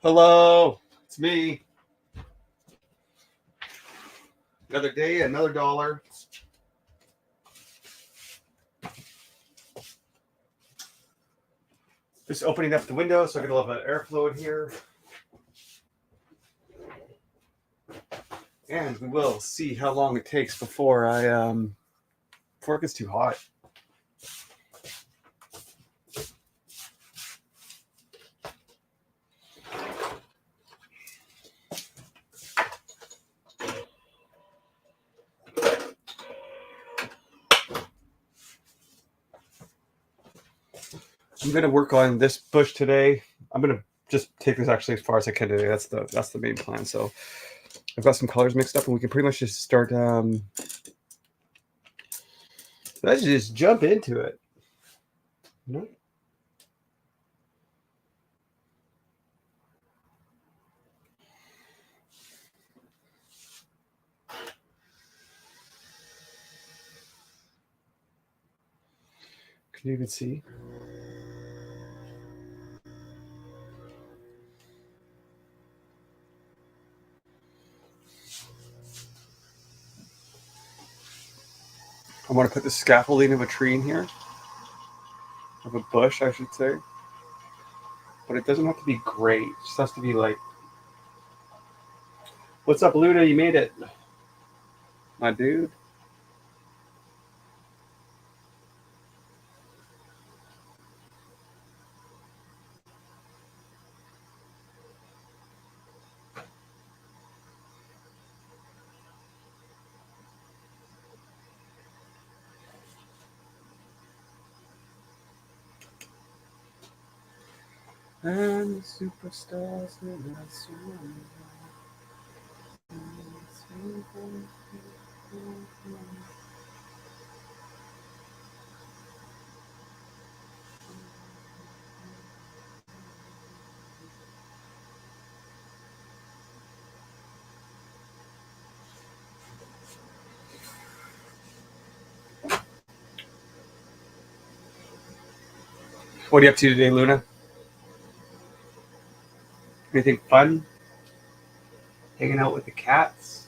Hello, it's me. Another day, another dollar. Just opening up the window so I get a little bit of airflow in here. And we will see how long it takes before it gets too hot. I'm gonna work on this bush today. I'm gonna just take this actually as far as I can today. That's the main plan. So I've got some colors mixed up, and we can pretty much just start. Let's just jump into it. You know? Can you even see? I want to put the scaffolding of a tree in here, of a bush, I should say. But it doesn't have to be great. It just has to be like, what's up, Luna? You made it, my dude. And the superstars in that song. What are you up to today, Luna? Anything fun? Hanging out with the cats?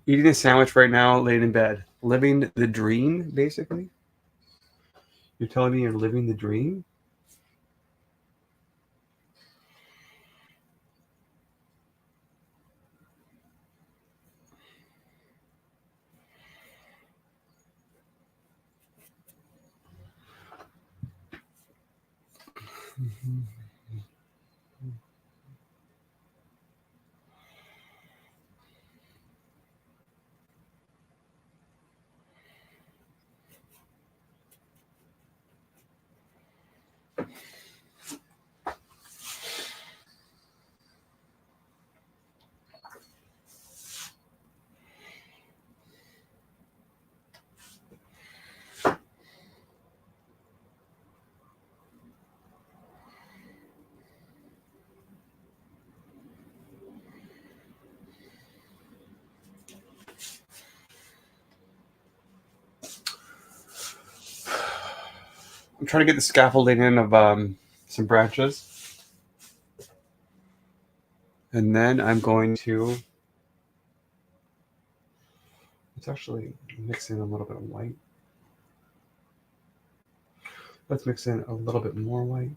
Eating a sandwich right now, laying in bed. Living the dream, basically? You're telling me you're living the dream? I'm trying to get the scaffolding in of some branches. And then I'm going to... Let's actually mix in a little bit of white. Let's mix in a little bit more white.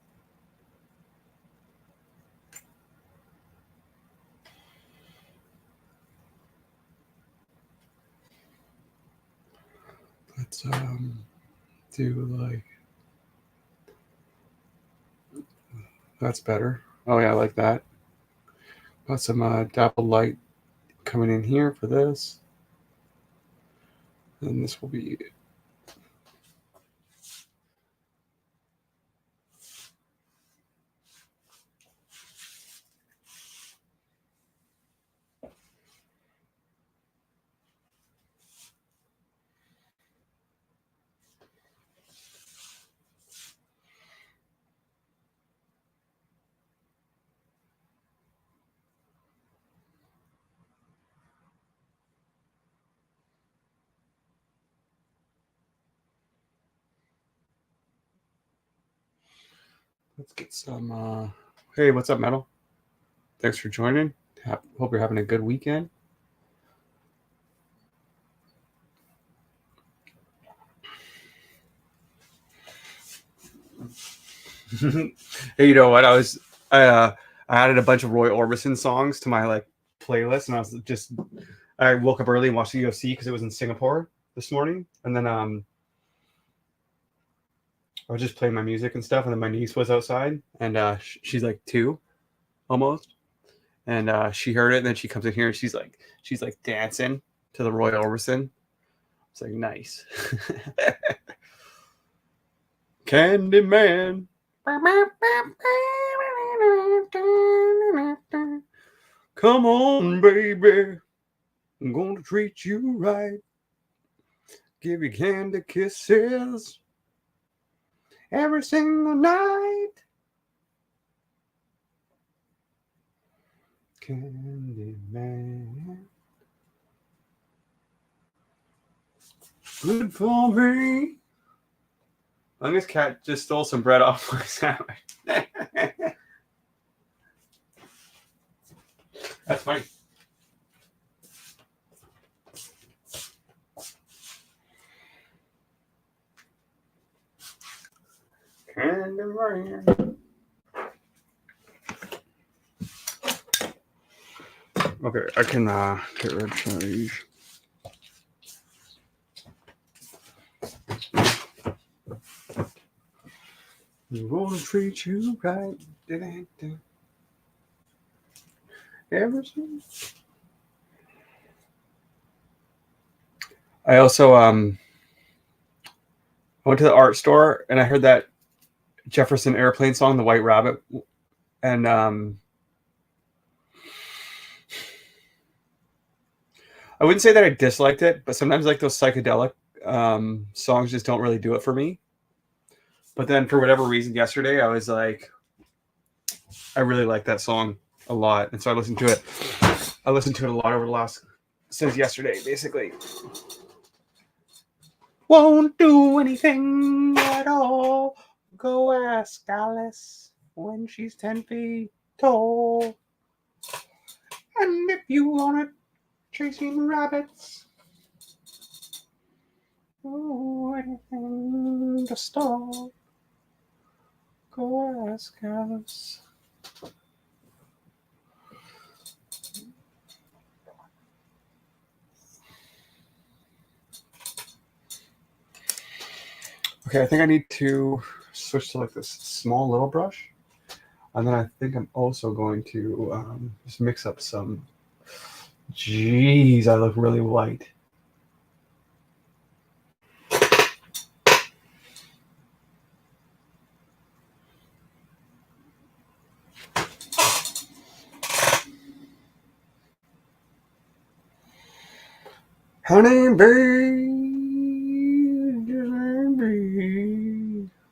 Let's do like... That's better. Oh yeah, I like that. Got some dapple light coming in here for this. And this will be... Let's get some. Hey, what's up, Metal? Thanks for joining. Hope you're having a good weekend. Hey, you know what? I added a bunch of Roy Orbison songs to my playlist, and I woke up early and watched the UFC because it was in Singapore this morning, and then I was just playing my music and stuff, and then my niece was outside, and she's like 2 almost, and she heard it, and then she comes in here and she's like dancing to the Roy Orbison. It's like nice. Candyman. Come on, baby. I'm gonna treat you right. Give you candy kisses every single night. Candyman. Good for me. I think this cat just stole some bread off my sandwich. That's funny. Candyman. Okay, I can get rid of some of these. I'm gonna treat you right. Everything. I also went to the art store and I heard that Jefferson Airplane song, The White Rabbit, and I wouldn't say that I disliked it, but sometimes like those psychedelic songs just don't really do it for me. But then for whatever reason yesterday I was like, I really like that song a lot, and so I listened to it. I listened to it a lot over the last since yesterday, basically. Won't do anything at all. Go ask Alice when she's 10 feet tall. And if you want it, chasing rabbits. Oh, anything to stall. Go ask Alice. Okay, I think I need to switch to like this small little brush. And then I think I'm also going to just mix up some. Jeez, I look really white. Honey, baby.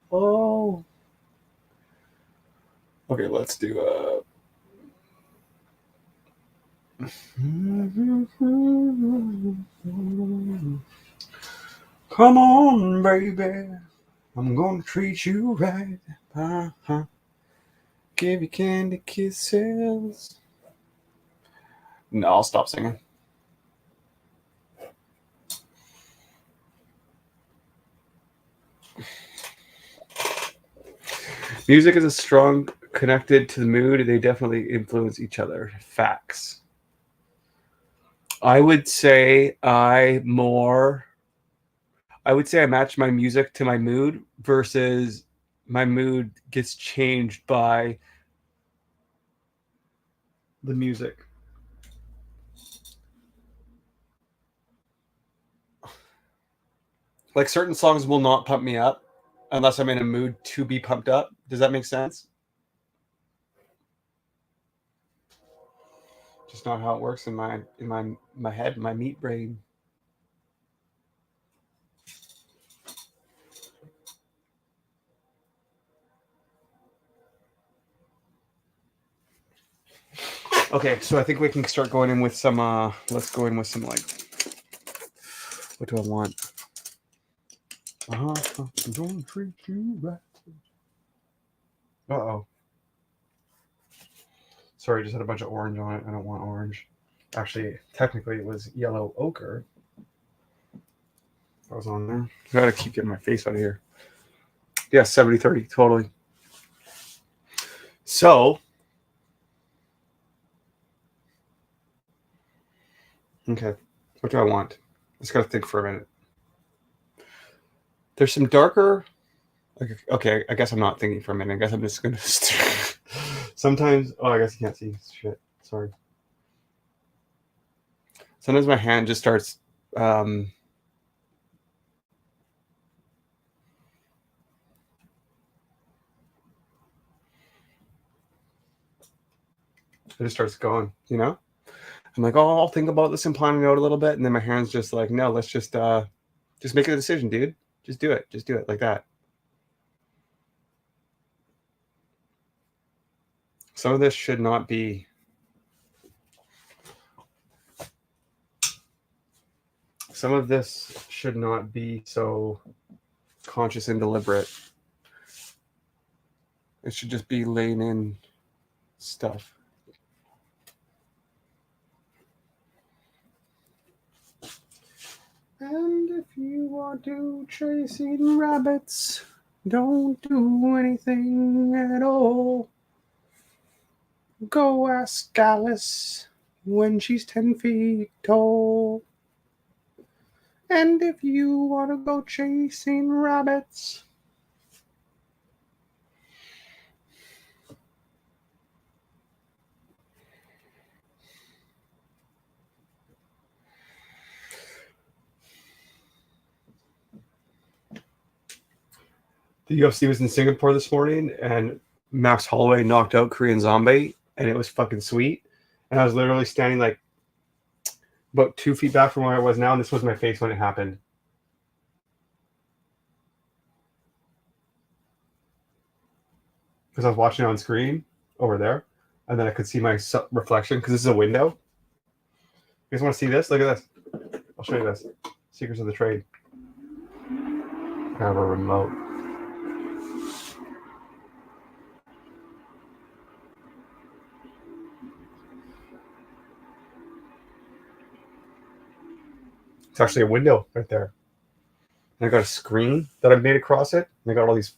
Oh. Okay, let's do Come on, baby. I'm gonna treat you right. Uh-huh. Give you candy kisses. No, I'll stop singing. Music is a strong connected to the mood. They definitely influence each other. Facts. I would say I match my music to my mood versus my mood gets changed by the music. Like certain songs will not pump me up unless I'm in a mood to be pumped up. Does that make sense? Just not how it works in my head, my meat brain. Okay, so I think we can start going in with some let's go in with some like, what do I want? I'm gonna treat you right. Uh-oh. Sorry, I just had a bunch of orange on it. I don't want orange. Actually, technically, it was yellow ochre. I was on there. I gotta keep getting my face out of here. Yeah, 70-30, totally. So, okay, what do I want? I just gotta think for a minute. There's some darker. Okay, I guess I'm not thinking for a minute. I guess I'm just gonna. Sometimes, oh, I guess you can't see shit. Sorry. Sometimes my hand just starts. It just starts going, you know? I'm like, oh, I'll think about this and plan it out a little bit. And then my hand's just like, no, let's just make a decision, dude. Just do it. Just do it like that. Some of this should not be. Some of this should not be so conscious and deliberate. It should just be laying in stuff. And if you want to chase eating rabbits, don't do anything at all. Go ask Alice when she's 10 feet tall. And if you want to go chasing rabbits. The UFC was in Singapore this morning, and Max Holloway knocked out Korean Zombie, and it was fucking sweet. And I was literally standing like about 2 feet back from where I was now, and this was my face when it happened. Because I was watching it on screen over there, and then I could see my reflection because this is a window. You guys want to see this? Look at this. I'll show you this. Secrets of the Trade. I have a remote. It's actually a window right there. And I got a screen that I've made across it. And I got all these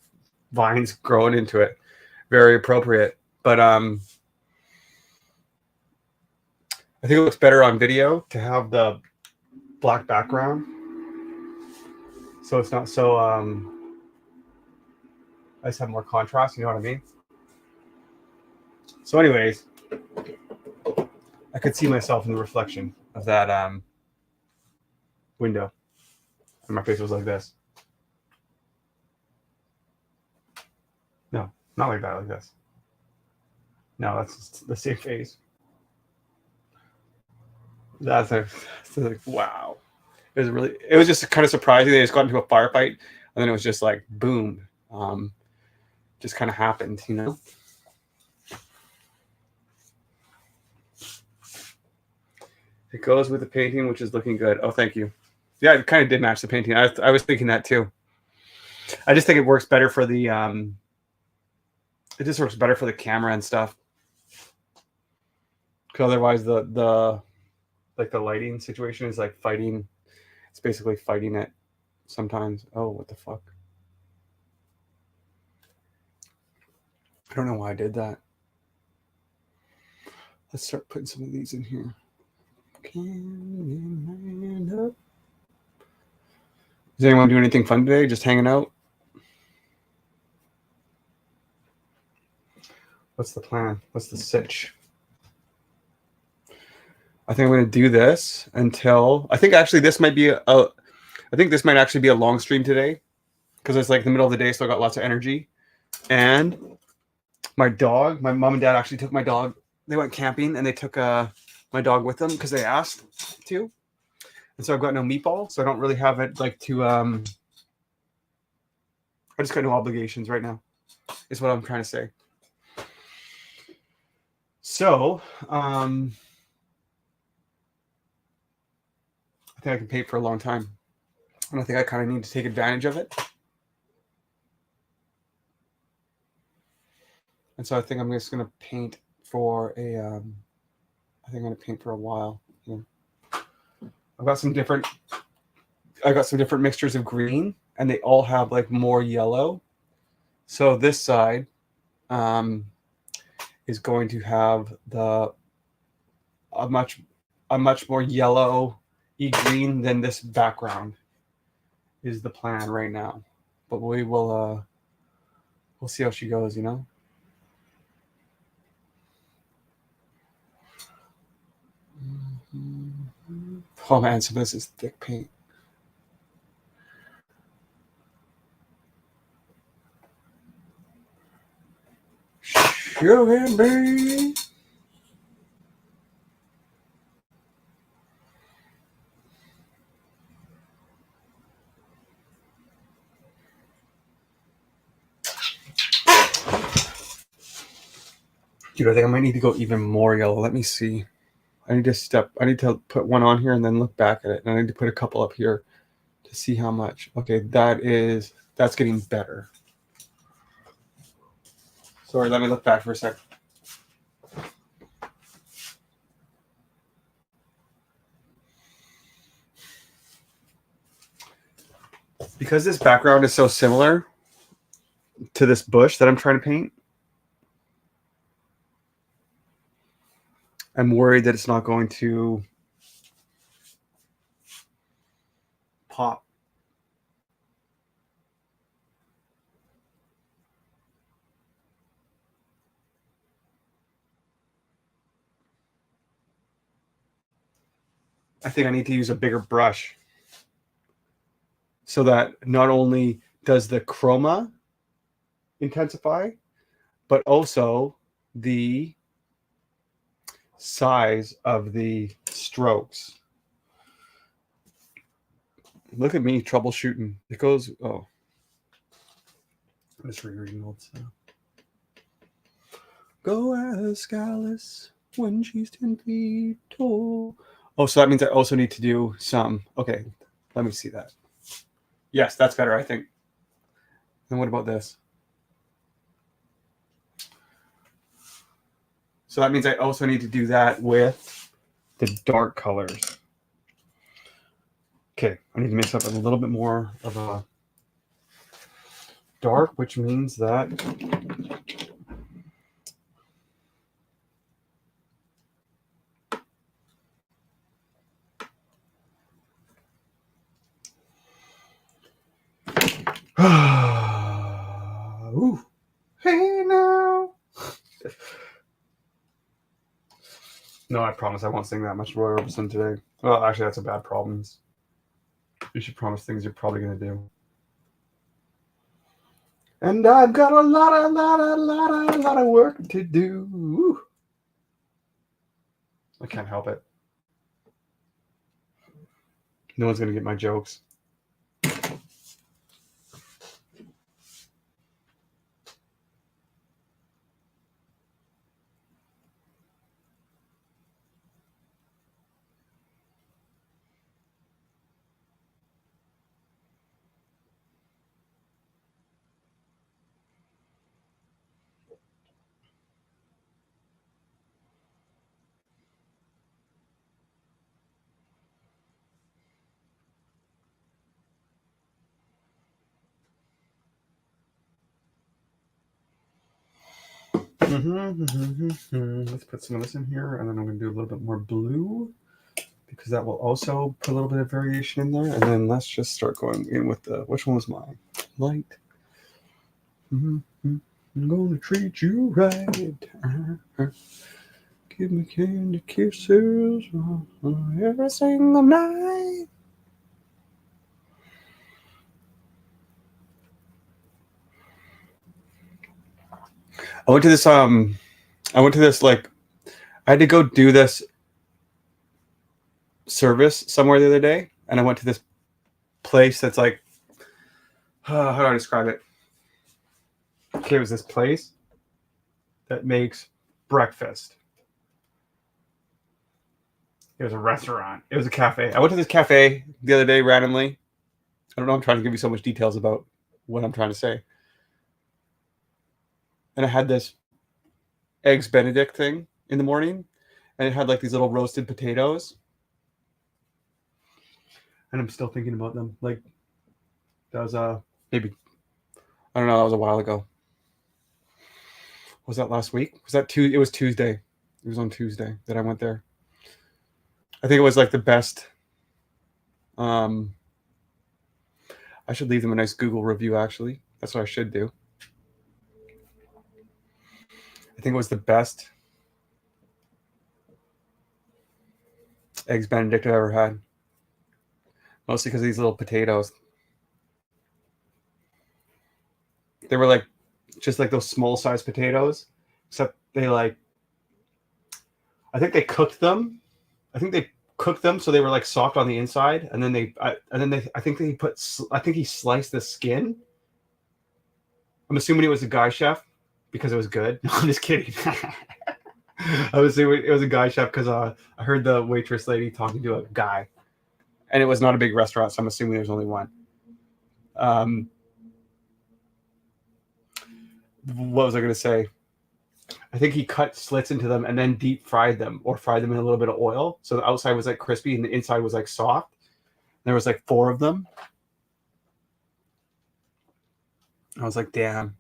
vines growing into it. Very appropriate. But I think it looks better on video to have the black background. So it's not so I just have more contrast, you know what I mean? So anyways, I could see myself in the reflection of that window. And my face was like this. No, not like that, like this. No, that's the same face. That's like, wow. It was just kind of surprising. They just got into a firefight, and then it was just like, boom. Just kind of happened, you know? It goes with the painting, which is looking good. Oh, thank you. Yeah, it kind of did match the painting. I was thinking that too. I just think it works better for the it just works better for the camera and stuff. Because otherwise the like the lighting situation is like fighting. It's basically fighting it sometimes. Oh, what the fuck? I don't know why I did that. Let's start putting some of these in here. Does anyone do anything fun today? Just hanging out? What's the plan? What's the sitch? I think I'm going to do this until I think actually this might be I think this might actually be a long stream today because it's like the middle of the day, so I got lots of energy. And my dog, my mom and dad actually took my dog. They went camping and they took my dog with them because they asked to. And so I've got no meatball, so I don't really have it like to. I just got no obligations right now, is what I'm trying to say. So, I think I can pay for a long time. And I think I kind of need to take advantage of it. And so I think I'm just going to paint for a, I think I'm going to paint for a while. Yeah. I got some different mixtures of green, and they all have like more yellow. So this side is going to have a much more yellow-y green than this background is the plan right now. But we will we'll see how she goes, you know. Oh man, some of this is thick paint. Sugar, baby. Dude, I think I might need to go even more yellow. Let me see. I need to put one on here and then look back at it. And I need to put a couple up here to see how much. Okay, that's getting better. Sorry, let me look back for a sec. Because this background is so similar to this bush that I'm trying to paint, I'm worried that it's not going to pop. I think I need to use a bigger brush so that not only does the chroma intensify, but also the size of the strokes. Look at me troubleshooting. It goes, oh. I'm just rereading old stuff. Go ask Alice when she's 10 feet tall. Oh, so that means I also need to do some. Okay, let me see that. Yes, that's better, I think. And what about this? So that means I also need to do that with the dark colors. Okay, I need to mix up a little bit more of a dark, which means that ooh. Hey now. No, I promise I won't sing that much Roy Orbison today. Well, actually, that's a bad problem. You should promise things you're probably going to do. And I've got a lot of work to do. Ooh. I can't help it. No one's going to get my jokes. Let's put some of this in here, and then I'm going to do a little bit more blue because that will also put a little bit of variation in there. And then let's just start going in with the, which one was mine? Light. I'm going to treat you right. Give me candy kisses every single night. I went to this like, I had to go do this service somewhere the other day, and I went to this place that's like, how do I describe it? Okay, it was this place that makes breakfast. It was a restaurant. It was a cafe. I went to this cafe the other day randomly. I don't know. I'm trying to give you so much details about what I'm trying to say. And I had this eggs Benedict thing in the morning, and it had like these little roasted potatoes. And I'm still thinking about them. Like that was maybe, I don't know, that was a while ago. Was that last week? Was that Tuesday? It was Tuesday. It was on Tuesday that I went there. I think it was like the best. I should leave them a nice Google review. Actually, that's what I should do. I think it was the best eggs Benedict I've ever had. Mostly because of these little potatoes. They were like just like those small sized potatoes, except they like, I think they cooked them. I think they cooked them so they were like soft on the inside, and then I think he sliced the skin. I'm assuming it was a guy chef because it was good. No, I'm just kidding. I was assuming it was a guy chef because I heard the waitress lady talking to a guy, and it was not a big restaurant, so I'm assuming there's only one. What was I going to say? I think he cut slits into them and then deep fried them, or fried them in a little bit of oil, so the outside was like crispy and the inside was like soft. There was like 4 of them. I was like, damn.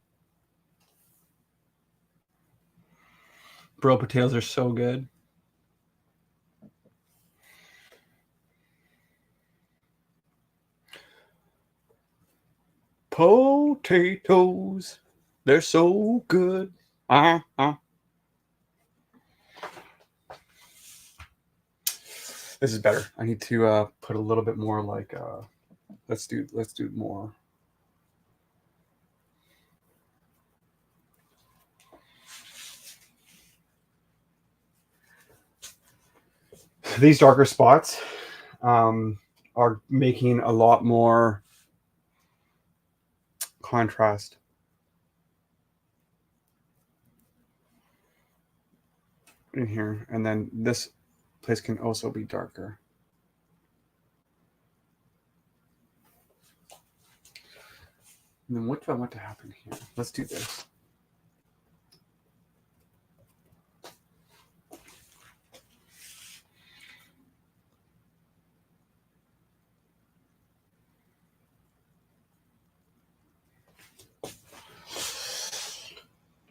Bro, potatoes are so good. Potatoes, they're so good. This is better. I need to put a little bit more like let's do more. These darker spots are making a lot more contrast. In here, and then this place can also be darker. And then what do I want to happen here? Let's do this.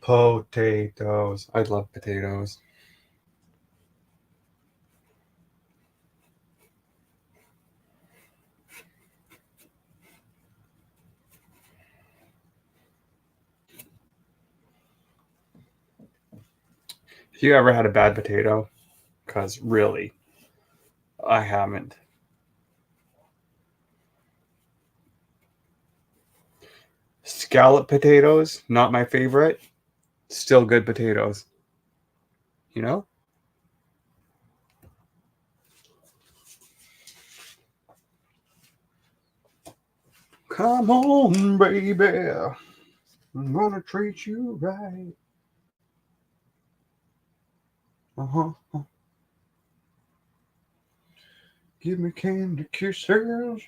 Potatoes. I love potatoes. Have you ever had a bad potato? Because really, I haven't. Scallop potatoes, not my favorite. Still good potatoes. You know? Come on, baby. I'm gonna treat you right. Uh-huh. Give me candy kisses.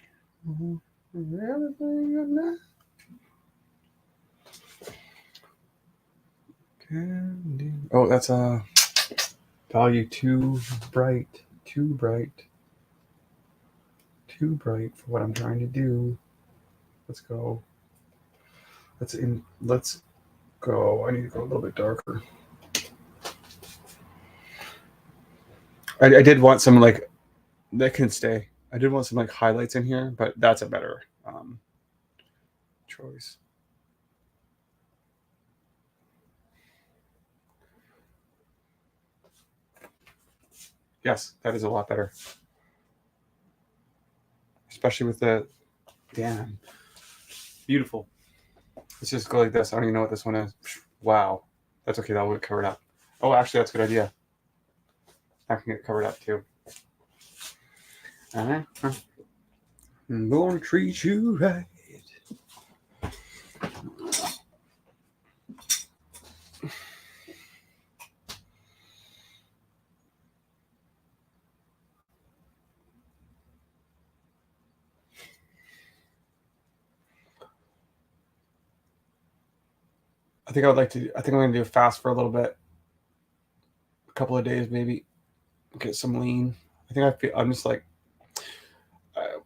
Everything you know. Candy. Oh, that's value too bright. Too bright. Too bright for what I'm trying to do. Let's go. Let's go. I need to go a little bit darker. I did want some like that can stay. I did want some like highlights in here, but that's a better choice. Yes, that is a lot better. Especially with the damn beautiful. Let's just go like this. I don't even know what this one is. Wow. That's okay, that would cover it up. Oh, actually that's a good idea. I can get covered up too. I'm gonna treat you right. I think I'm gonna do fast for a little bit. couple of days, maybe get some lean. I think I'm just like,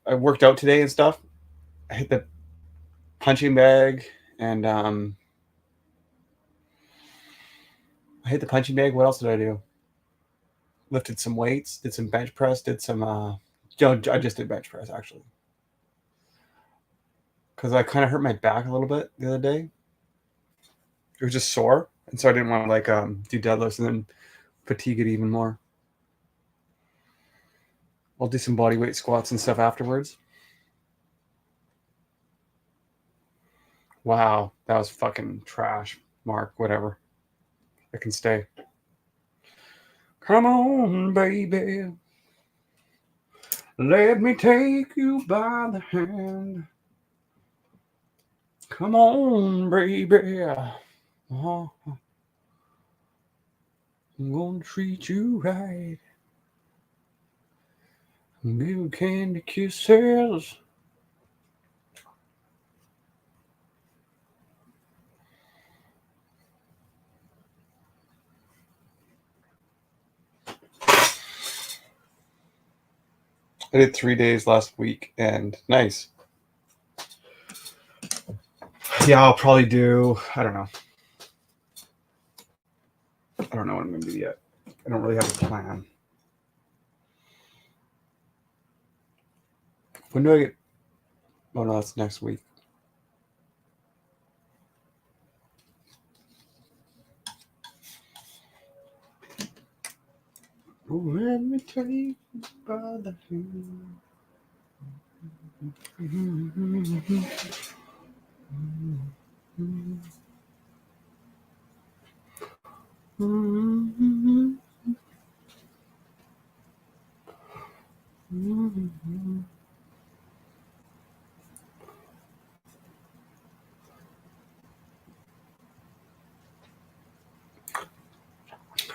I worked out today and stuff. I hit the punching bag and I hit the punching bag. What else did I do? Lifted some weights, did some bench press, did some I just did bench press actually. Because I kind of hurt my back a little bit the other day. It was just sore. And so I didn't want to like do deadlifts and then fatigue it even more. I'll do some body weight squats and stuff afterwards. Wow, that was fucking trash, Mark. Whatever. I can stay. Come on, baby. Let me take you by the hand. Come on, baby. I'm gonna treat you right. Give candy kisses. I did 3 days last week and nice. Yeah, I'll probably do, I don't know what I'm going to do yet. I don't really have a plan. When do I get, oh no, that's next week. Oh, let me take you by the hand.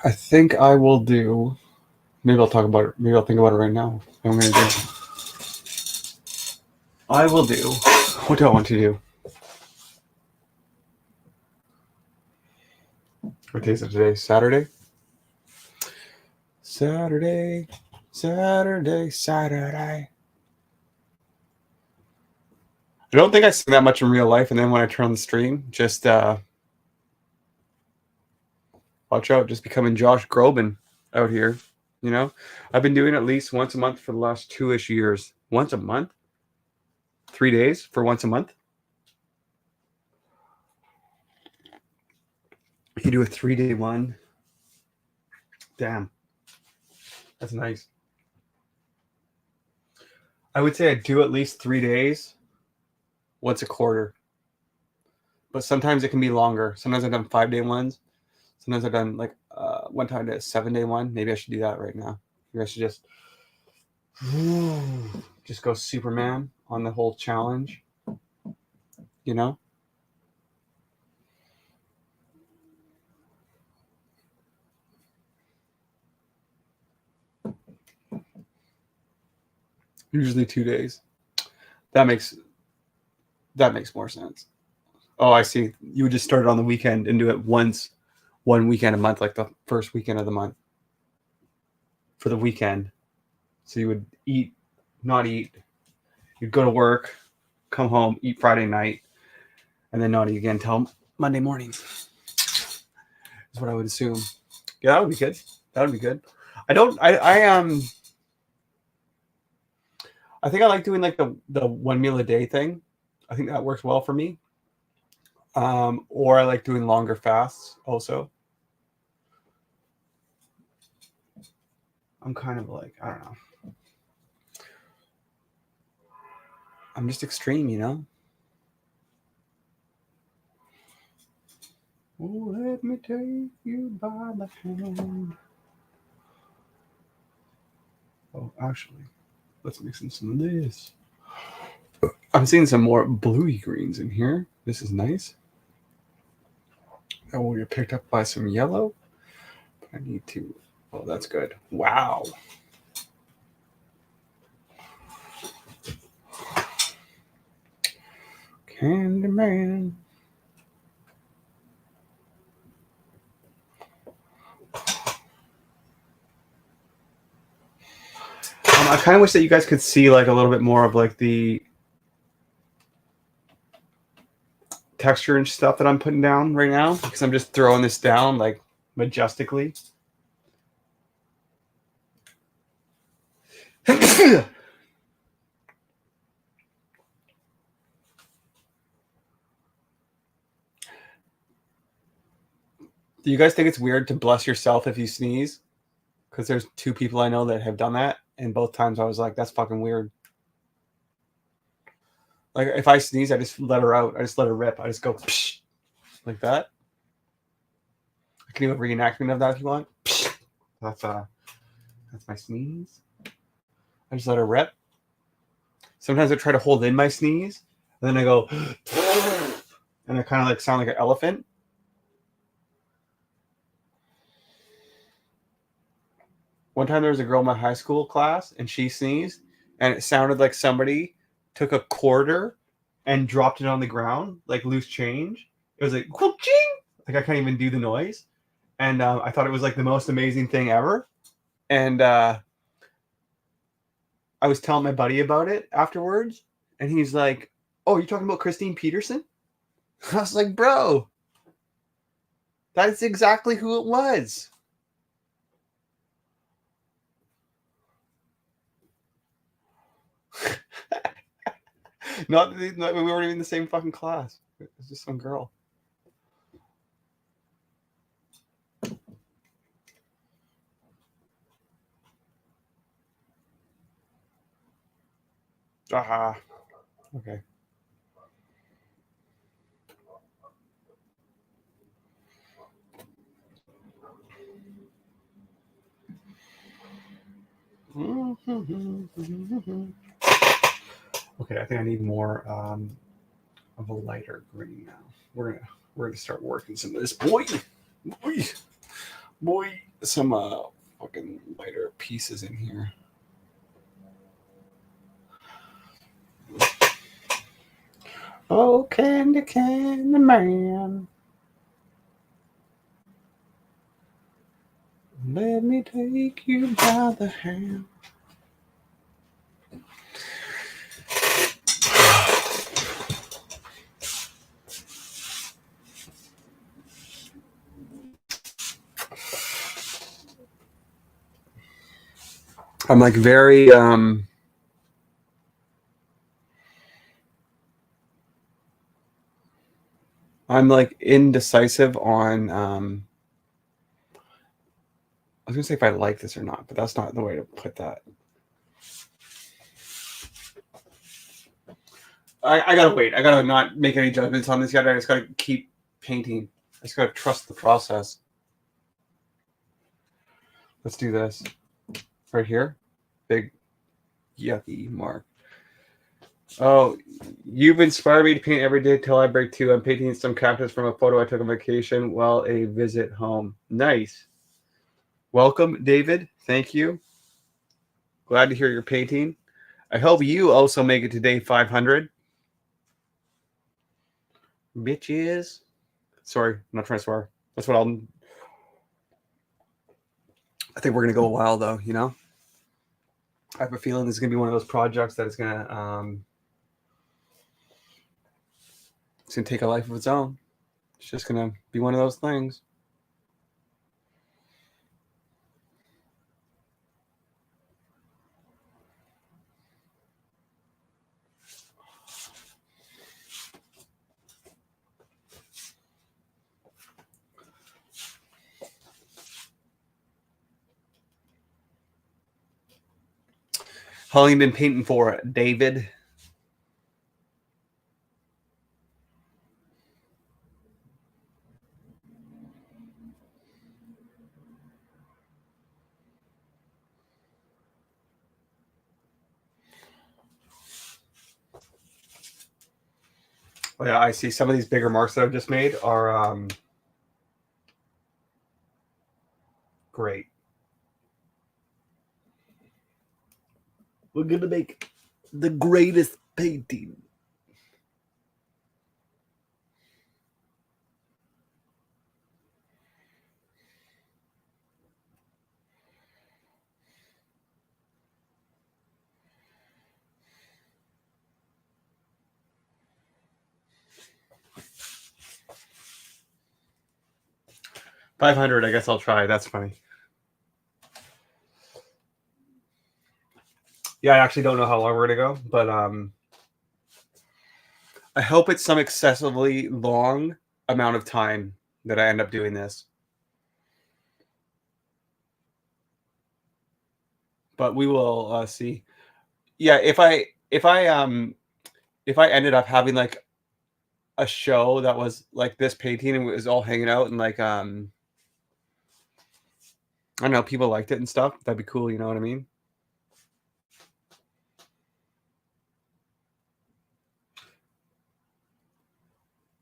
I think I will do, maybe I'll talk about it, maybe I'll think about it right now. What I'm going to do. I will do, what do I want to do? What day is it today? Saturday? Saturday. I don't think I sing that much in real life, and then when I turn on the stream, just watch out, just becoming Josh Groban out here. You know, I've been doing at least once a month for the last 2-ish years. Once a month? 3 days for once a month? You do a 3-day one. Damn. That's nice. I would say I do at least 3 days once a quarter. But sometimes it can be longer. Sometimes I've done 5-day ones. Sometimes I've done like one time I did a 7-day one. Maybe I should do that right now. Maybe I should just go Superman on the whole challenge. You know? Usually 2 days. That makes more sense. Oh, I see. You would just start it on the weekend and do it one weekend a month, like the first weekend of the month for the weekend. So you would not eat. You'd go to work, come home, eat Friday night, and then not eat again until Monday morning. Is what I would assume. Yeah, that would be good. That would be good. I think I like doing like the 1 meal a day thing. I think that works well for me. Or I like doing longer fasts also. I'm kind of like, I don't know. I'm just extreme, you know? Oh, let me take you by the hand. Oh, actually, let's mix in some of this. I'm seeing some more bluey greens in here. This is nice. That will get picked up by some yellow. I need to. Oh, that's good. Wow. Candyman. I kind of wish that you guys could see like a little bit more of like the texture and stuff that I'm putting down right now, because I'm just throwing this down like majestically. Do you guys think it's weird to bless yourself if you sneeze? Because there's 2 people I know that have done that, and both times I was like, that's fucking weird. Like if I sneeze, I just let her out. I just let her rip. I just go psh, like that. I can do a reenactment of that if you want. Psh. That's my sneeze. I just let her rip. Sometimes I try to hold in my sneeze, and then I go, and I kind of like sound like an elephant. One time there was a girl in my high school class, and she sneezed, and it sounded like somebody took a quarter and dropped it on the ground, like loose change. It was like, ching! Like I can't even do the noise. And I thought it was like the most amazing thing ever. And I was telling my buddy about it afterwards, and he's like, "Oh, you're talking about Christine Peterson?" I was like, "Bro, that's exactly who it was." not we weren't even in the same fucking class. It was just some girl. Aha. Okay. Okay, I think I need more of a lighter green now. We're gonna start working some of this. Boy, some fucking lighter pieces in here. Oh, candy man, let me take you by the hand. I'm like very I'm like indecisive on I was gonna say if I like this or not, but that's not the way to put that. I gotta wait. I gotta not make any judgments on this yet. I just gotta keep painting. I just gotta trust the process. Let's do this right here. Big yucky mark. Oh, you've inspired me to paint every day till I break 2. I'm painting some cactus from a photo I took on vacation while a visit home. Nice. Welcome, David. Thank you. Glad to hear you're painting. I hope you also make it to day 500. Bitches. Sorry, I'm not trying to swear. That's what I think we're going to go a while, though, you know? I have a feeling this is going to be one of those projects that is going to it's going to take a life of its own. It's just going to be one of those things. How long have you been painting for, David? Oh, yeah, I see some of these bigger marks that I've just made are great. We're going to make the greatest painting. 500, I guess I'll try. That's funny. Yeah, I actually don't know how long we're gonna go, but I hope it's some excessively long amount of time that I end up doing this. But we will see. Yeah, if I ended up having like a show that was like this painting and it was all hanging out and like I don't know, people liked it and stuff, that'd be cool, you know what I mean?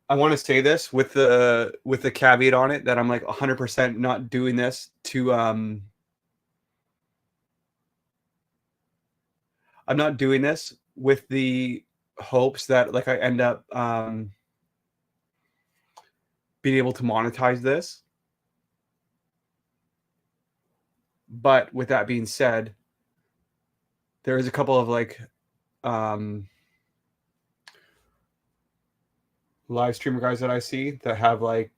I want to say this with the caveat on it that I'm like 100% not doing this to I'm not doing this with the hopes that like I end up being able to monetize this. But with that being said, there is a couple of like live streamer guys that I see that have like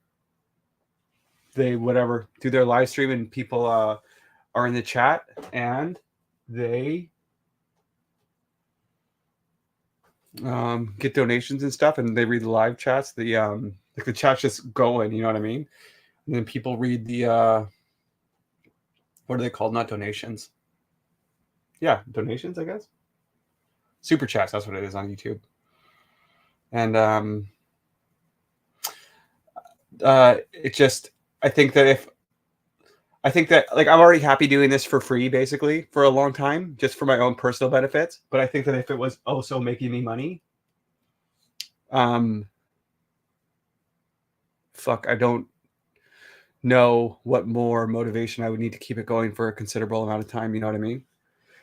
they whatever do their live stream and people are in the chat and they get donations and stuff and they read the live chats. The like the chat's just going, you know what I mean? And then people read the what are they called? Not donations. Yeah, donations, I guess. Super chats, that's what it is on YouTube. And it just I think that like I'm already happy doing this for free basically for a long time just for my own personal benefits, but I think that if it was also making me money, fuck, I don't know what more motivation I would need to keep it going for a considerable amount of time, you know what I mean?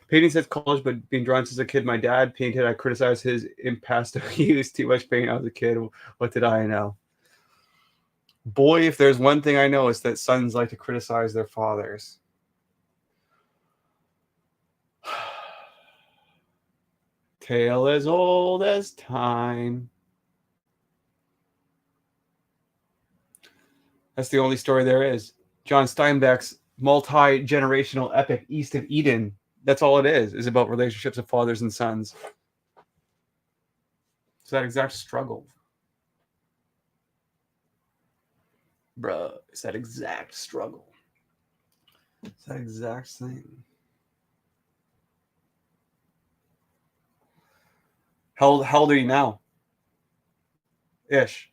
Painting since college, but being drawn since a kid. My dad painted. I criticized his impasto use. Too much paint. I was a kid. What did I know? Boy, if there's one thing I know, it's that sons like to criticize their fathers. Tale as old as time. That's the only story there is. John Steinbeck's multi-generational epic East of Eden. That's all it is about relationships of fathers and sons. It's that exact struggle. Bruh, it's that exact struggle. It's that exact thing. How old are you now? Ish.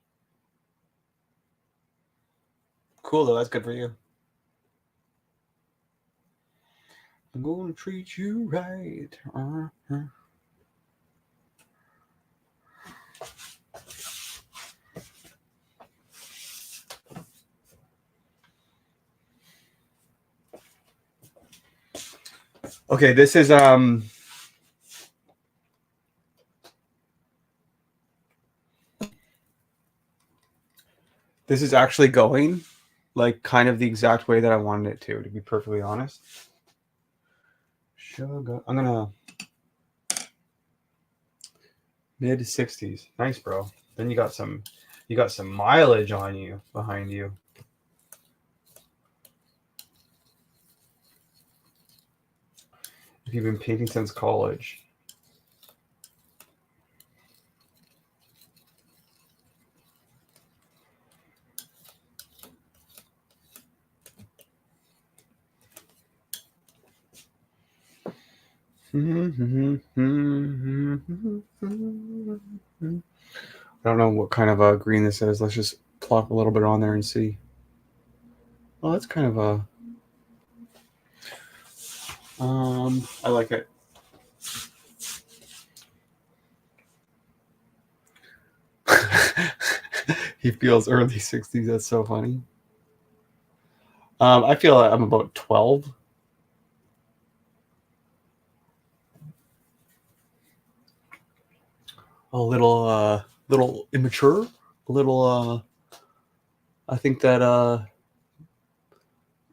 Cool though, that's good for you. I'm gonna treat you right. Okay, this is actually going like kind of the exact way that I wanted it to be perfectly honest. Sugar. I'm gonna mid 60s. Nice, bro. Then you got some mileage on you behind you. If you've been painting since college. I don't know what kind of green this is. Let's just plop a little bit on there and see. Oh, that's kind of a. I like it. He feels early 60s. That's so funny. I feel like I'm about 12. A little immature. A little. I think that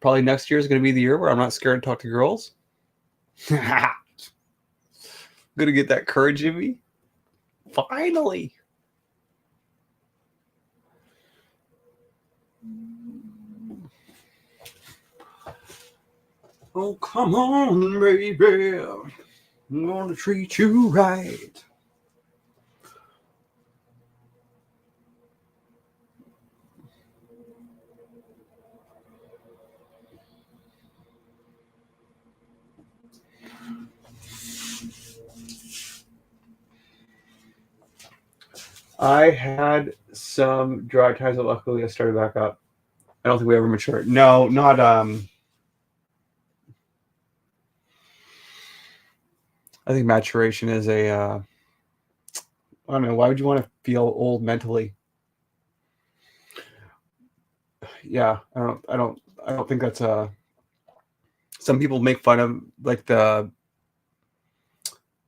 probably next year is going to be the year where I'm not scared to talk to girls. I'm gonna get that courage in me. Finally. Oh, come on, baby. I'm gonna treat you right. I had some dry times, but luckily I started back up. I don't think we ever matured. No, not I think maturation is I don't know. Why would you want to feel old mentally? Yeah, I don't think that's some people make fun of like the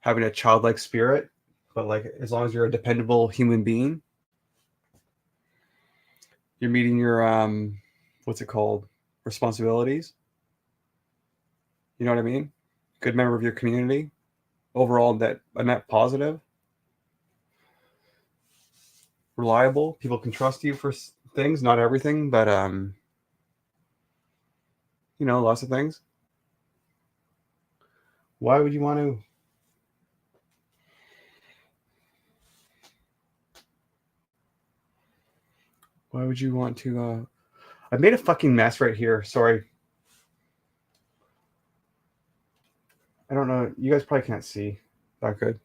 having a childlike spirit, but like as long as you're a dependable human being, you're meeting your what's it called? Responsibilities. You know what I mean? Good member of your community. Overall that a net positive, reliable, people can trust you for things, not everything, but lots of things. Why would you want to why would you want to I made a fucking mess right here. Sorry. I don't know. You guys probably can't see that good.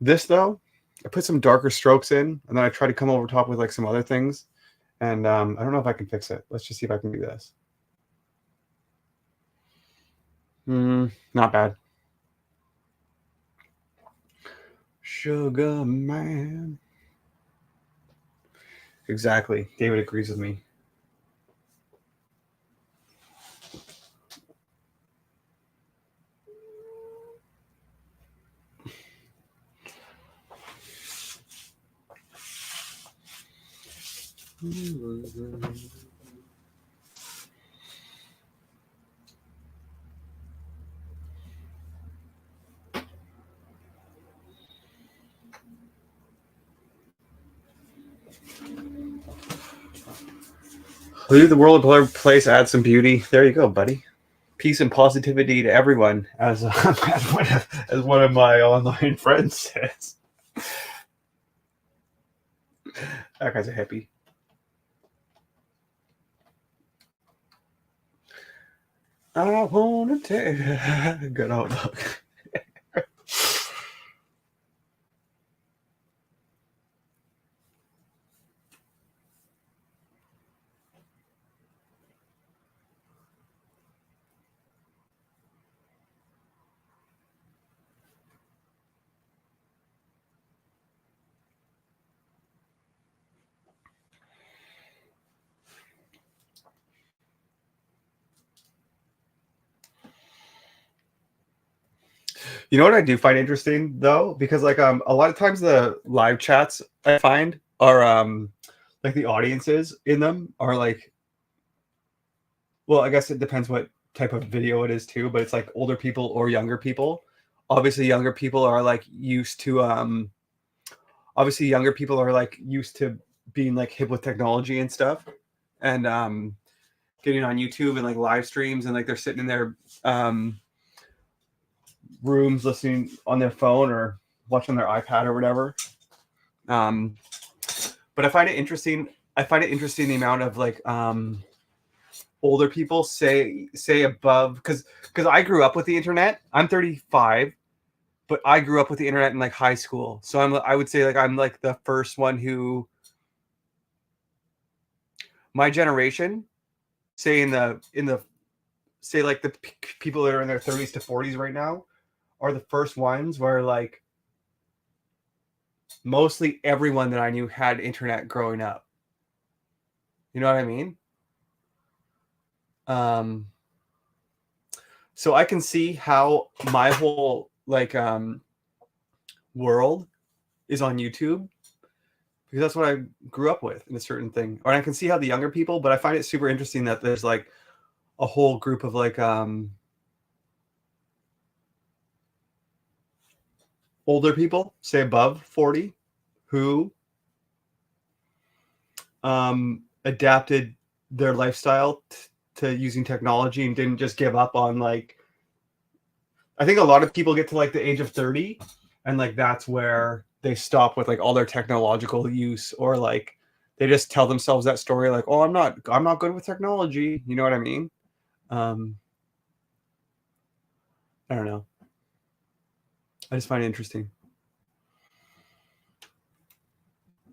This though, I put some darker strokes in, and then I try to come over top with like some other things. And I don't know if I can fix it. Let's just see if I can do this. Not bad. Sugar man. Exactly. David agrees with me. Leave the world a better place, add some beauty. There you go, buddy. Peace and positivity to everyone, as as one of my online friends says. That guy's a hippie. I wanna take good outlook. You know what I do find interesting though, because like a lot of times the live chats I find are like the audiences in them are like, well, I guess it depends what type of video it is too, but it's like older people or younger people. Obviously younger people are like used to being like hip with technology and stuff, and getting on YouTube and like live streams, and like they're sitting in their rooms listening on their phone or watching their iPad or whatever. But I find it interesting. I find it interesting the amount of like older people say above, because I grew up with the internet. I'm 35, but I grew up with the internet in like high school. So I would say like I'm like the first one who, my generation, say say like the people that are in their 30s to 40s right now are the first ones where like mostly everyone that I knew had internet growing up. You know what I mean? So I can see how my whole like world is on YouTube, because that's what I grew up with in a certain thing. Or I can see how the younger people, but I find it super interesting that there's like a whole group of like older people, say above 40, who adapted their lifestyle to using technology and didn't just give up on like. I think a lot of people get to like the age of 30, and like that's where they stop with like all their technological use, or like they just tell themselves that story like, oh, I'm not good with technology. You know what I mean? Um, I don't know. I just find it interesting.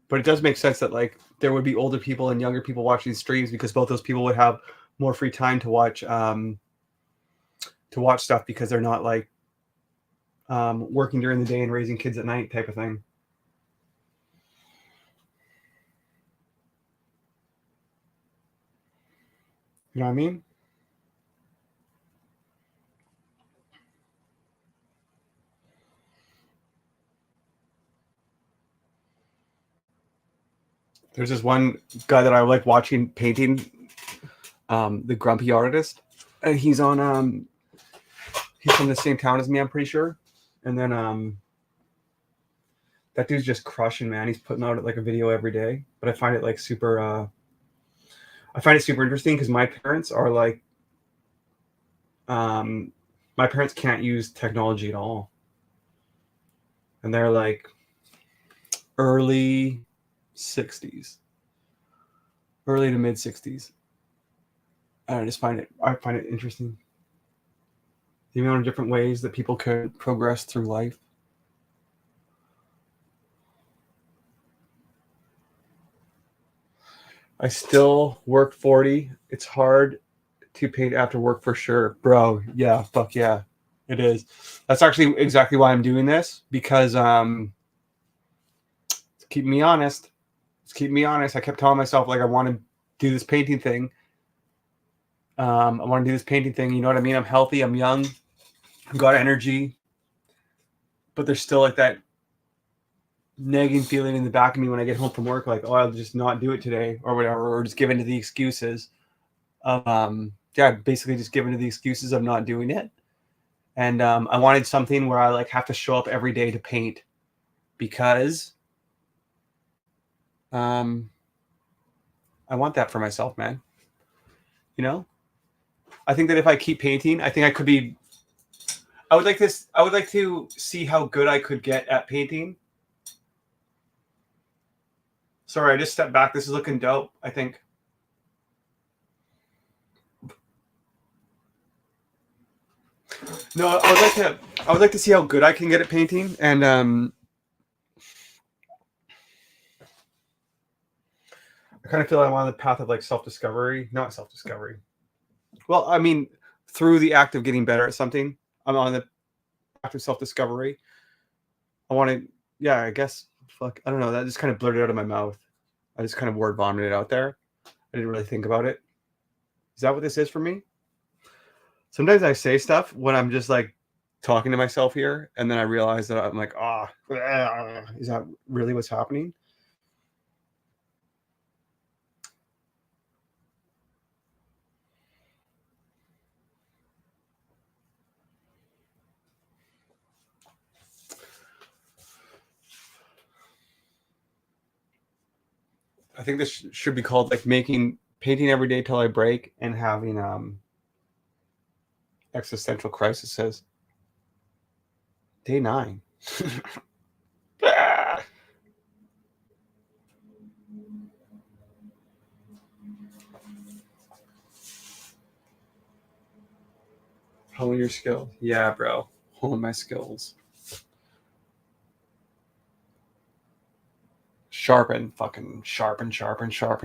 But it does make sense that like there would be older people and younger people watching streams because both those people would have more free time to watch stuff because they're not like working during the day and raising kids at night type of thing. You know what I mean? There's this one guy that I like watching painting, the Grumpy Artist, and he's on he's from the same town as me, I'm pretty sure. And then that dude's just crushing, man. He's putting out like a video every day. But I find it like super I find it super interesting because my parents are like my parents can't use technology at all. And they're like early 60s. Early to mid 60s. I find it interesting. The amount of different ways that people could progress through life. I still work 40. It's hard to paint after work for sure. Bro, yeah, fuck yeah. It is. That's actually exactly why I'm doing this, because to keep me honest. I kept telling myself like I want to do this painting thing. I want to do this painting thing. You know what I mean? I'm healthy. I'm young. I've got energy. But there's still like that nagging feeling in the back of me when I get home from work, like, oh, I'll just not do it today or whatever, or just give into the excuses of, basically just give into the excuses of not doing it. And I wanted something where I like have to show up every day to paint because I want that for myself, man. You know, I think that if I keep painting, I think I could be. I would like to see how good I could get at painting. Sorry, I just stepped back. This is looking dope, I think. No, I would like to see how good I can get at painting, and I kind of feel like I'm on the path of like self-discovery, not self-discovery. Well, I mean, through the act of getting better at something, I'm on the path of self-discovery. I want to, yeah, I guess, fuck, I don't know. That just kind of blurted out of my mouth. I just kind of word vomited out there. I didn't really think about it. Is that what this is for me? Sometimes I say stuff when I'm just like talking to myself here, and then I realize that I'm like, is that really what's happening? I think this should be called like painting every day till I break and having existential crises. Day 9. Hone your skills. Yeah, bro. Hone my skills. Sharpen.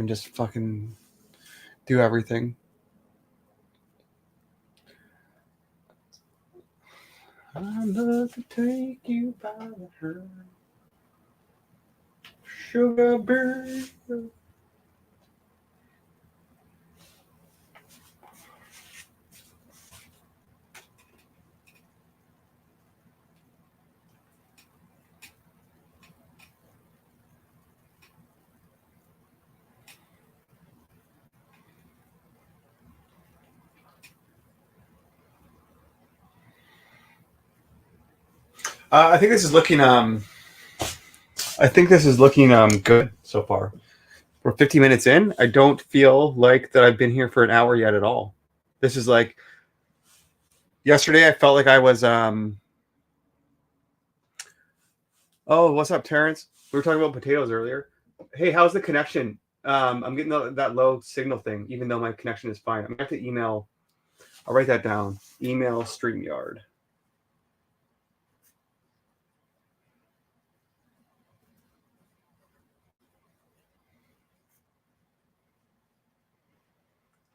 Just fucking do everything. I love to take you by the hand. Sugar bird. I think this is looking good so far. We're 50 minutes in. I don't feel like that I've been here for an hour yet at all. This is like yesterday. I felt like I was. Oh, what's up, Terrence? We were talking about potatoes earlier. Hey, how's the connection? I'm getting that low signal thing, even though my connection is fine. I'm gonna have to email. I'll write that down. Email StreamYard.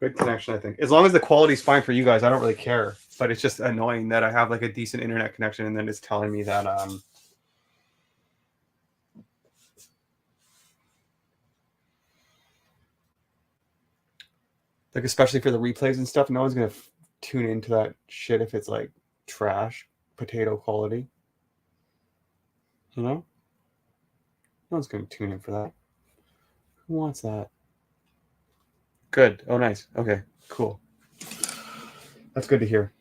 Good connection, I think. As long as the quality's fine for you guys, I don't really care. But it's just annoying that I have like a decent internet connection and then it's telling me that like especially for the replays and stuff, no one's gonna tune into that shit if it's like trash potato quality. You know? No one's gonna tune in for that. Who wants that? Good. Oh, nice. Okay, cool. That's good to hear.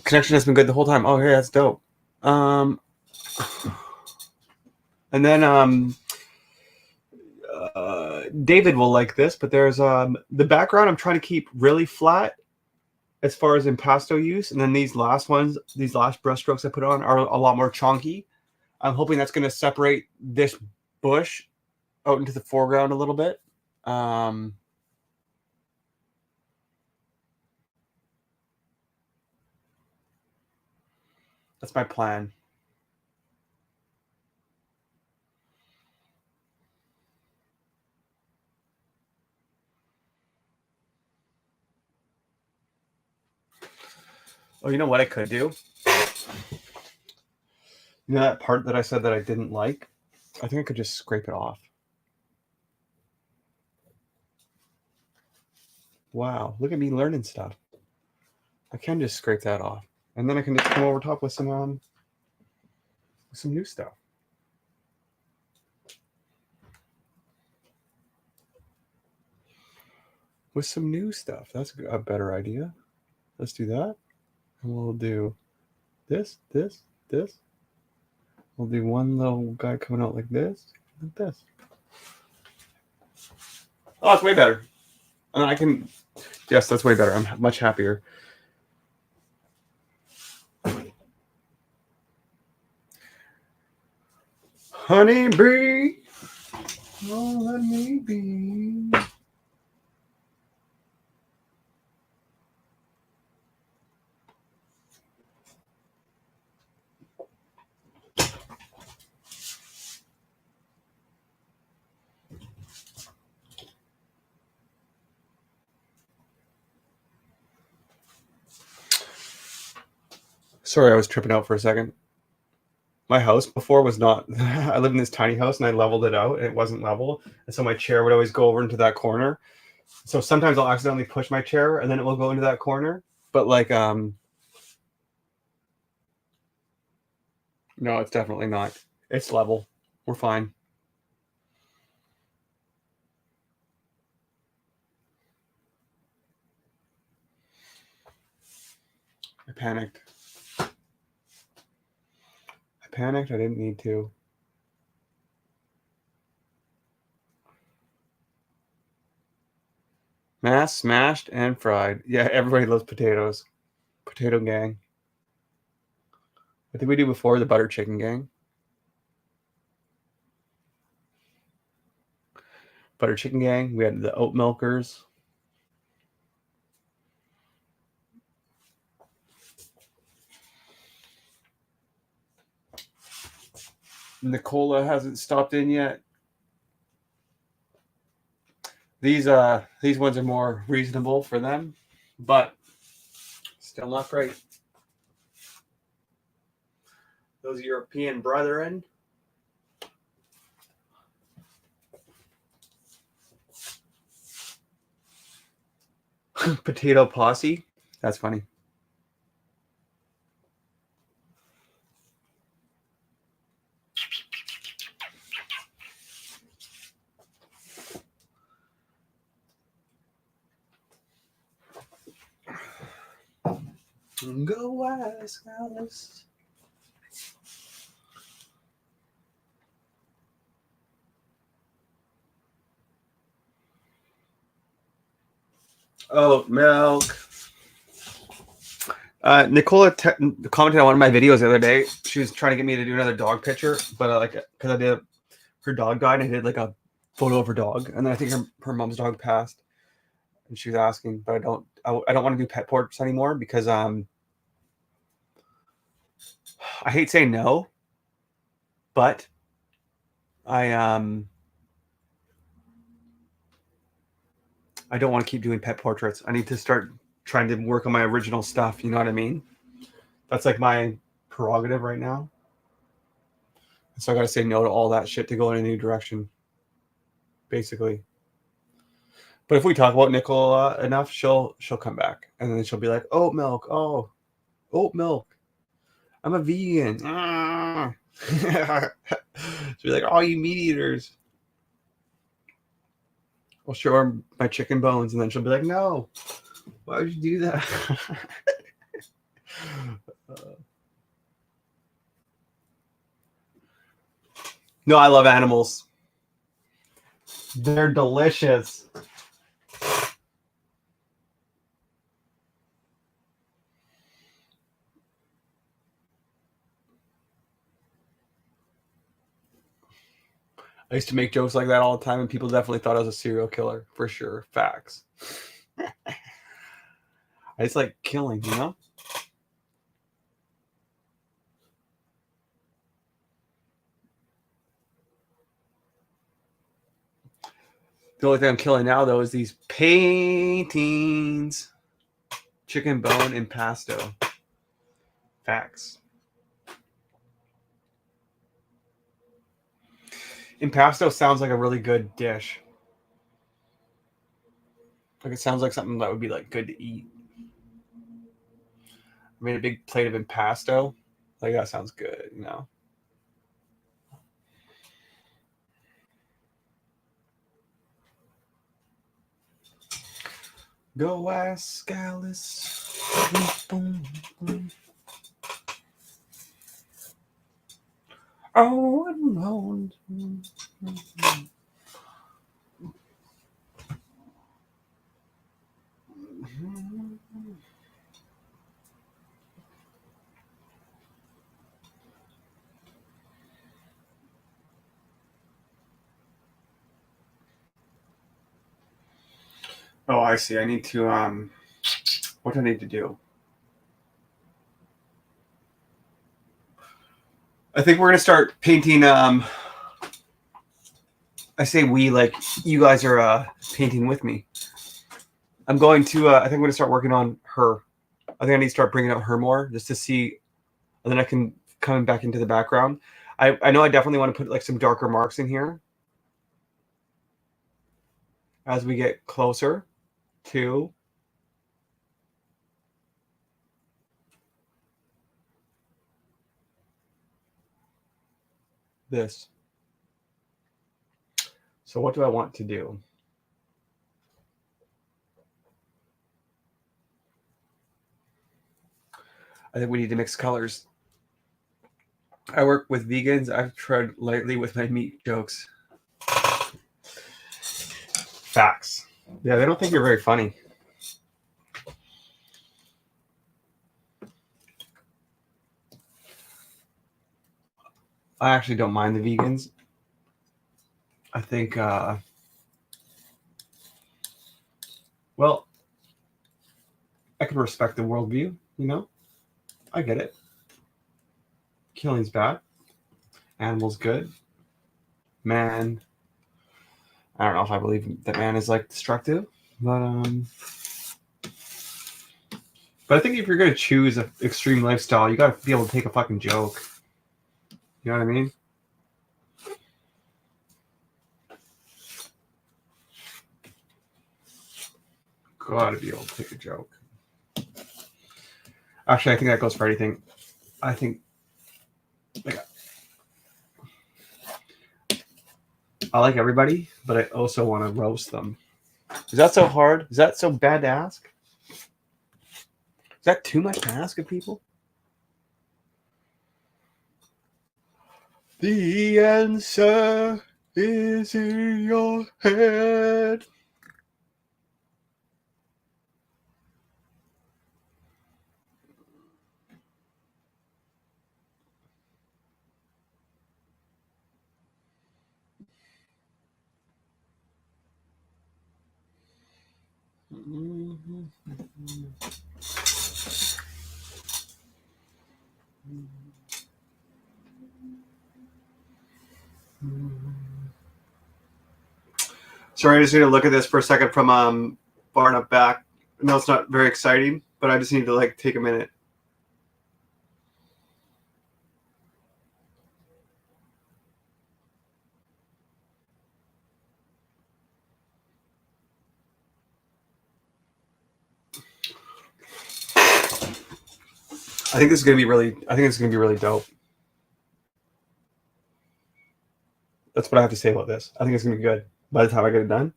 Connection has been good the whole time. Oh, hey, that's dope. And then David will like this, but there's the background I'm trying to keep really flat as far as impasto use, and then these last ones, these last brush strokes I put on are a lot more chonky. I'm hoping that's going to separate this bush out into the foreground a little bit. That's my plan. Oh, you know what I could do? You know that part that I said that I didn't like? I think I could just scrape it off. Wow, look at me learning stuff. I can just scrape that off. And then I can just come over top with some new stuff. With some new stuff. That's a better idea. Let's do that. And we'll do this, this, this. We'll do one little guy coming out like this, like this. Oh, it's way better. And then I can, yes, that's way better. I'm much happier. Honey bee, oh, let me be. Sorry, I was tripping out for a second. My house before was not, I lived in this tiny house and I leveled it out and it wasn't level. And so my chair would always go over into that corner. So sometimes I'll accidentally push my chair and then it will go into that corner. But like, no, it's definitely not. It's level. We're fine. I panicked. I didn't need to. Mashed, smashed, and fried. Yeah, everybody loves potatoes. Potato gang. What did we do before? The butter chicken gang. Butter chicken gang. We had the oat milkers. Nicola hasn't stopped in yet. These ones are more reasonable for them, but still not great. Those European brethren. Potato posse. That's funny. Go ask Alice. Oh, milk. Nicola commented on one of my videos the other day. She was trying to get me to do another dog picture, but like, because I did her dog died, and I did like a photo of her dog, and then I think her mom's dog passed, and she was asking, but I don't want to do pet portraits anymore because I hate saying no, but I don't want to keep doing pet portraits. I need to start trying to work on my original stuff. You know what I mean? That's like my prerogative right now. So I got to say no to all that shit to go in a new direction, basically. But if we talk about Nicola enough, she'll come back, and then she'll be like, "Oat milk, oh, oat milk. I'm a vegan." She'll be like, "Oh, you meat eaters." I'll show her my chicken bones, and then she'll be like, "No, why would you do that?" No, I love animals. They're delicious. I used to make jokes like that all the time, and people definitely thought I was a serial killer, for sure. Facts. I just like killing, you know? The only thing I'm killing now, though, is these paintings. Chicken bone impasto. Facts. Impasto sounds like a really good dish. Like it sounds like something that would be like good to eat. I made a big plate of impasto. Like that sounds good, you know. Go ask Alice. Oh, no. Oh, I see. I need to what do I need to do? I think we're gonna start painting I say we, like you guys are painting with me. I'm going to I think I'm gonna start working on her. I think I need to start bringing out her more just to see, and then I can come back into the background. I know I definitely want to put like some darker marks in here as we get closer to this. So what do I want to do? I think we need to mix colors. I work with vegans. I've tried lightly with my meat jokes. Facts. Yeah, they don't think you're very funny. I actually don't mind the vegans. I think, well, I can respect the worldview, you know? I get it. Killing's bad. Animals good. Man, I don't know if I believe that man is like destructive, but I think if you're gonna choose an extreme lifestyle, you gotta be able to take a fucking joke. You know what I mean? Gotta be able to take a joke. Actually, I think that goes for anything. I think like I like everybody, but I also want to roast them. Is that so hard? Is that so bad to ask? that too much to ask of people? The answer is in your head. Sorry, I just need to look at this for a second from far enough back. No, it's not very exciting, but I just need to like take a minute. I think this is gonna be really. I think it's gonna be really dope. That's what I have to say about this. I think it's gonna be good by the time I get it done.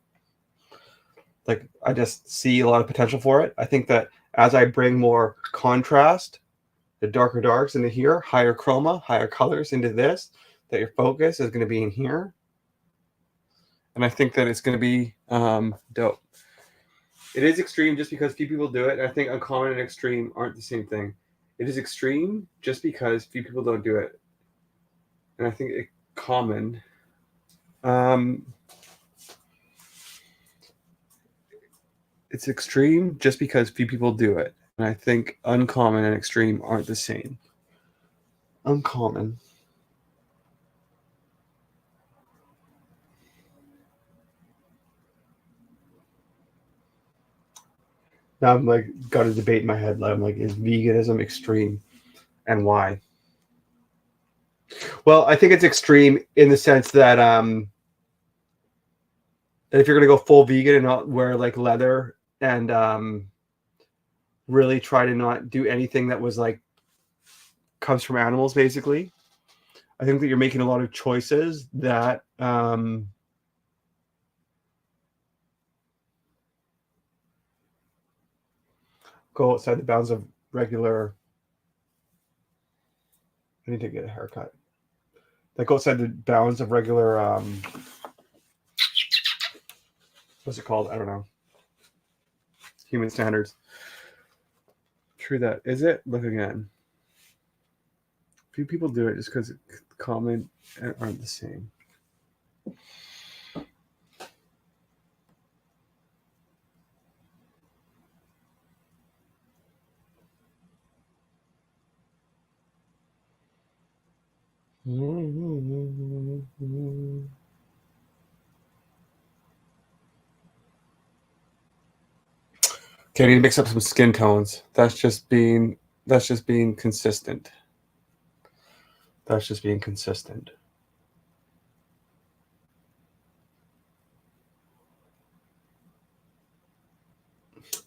Like I just see a lot of potential for it. I think that as I bring more contrast, the darker darks into here, higher chroma, higher colors into this, that your focus is going to be in here. And I think that it's going to be dope. It is extreme just because few people do it. And I think uncommon and extreme aren't the same thing. It is extreme just because few people don't do it. And I think common. It's extreme just because few people do it. And I think uncommon and extreme aren't the same. Uncommon. Now I'm like got a debate in my head. I'm like, is veganism extreme, and why? Well, I think it's extreme in the sense that that if you're gonna go full vegan and not wear like leather and really try to not do anything that was like comes from animals, basically, I think that you're making a lot of choices that go outside the bounds of regular. I need to get a haircut. That go outside the bounds of regular. What's it called? I don't know. Human standards. True that. Is it? Look again. Few people do it just because it's common and aren't the same. Okay, I need to mix up some skin tones. That's just being consistent. That's just being consistent.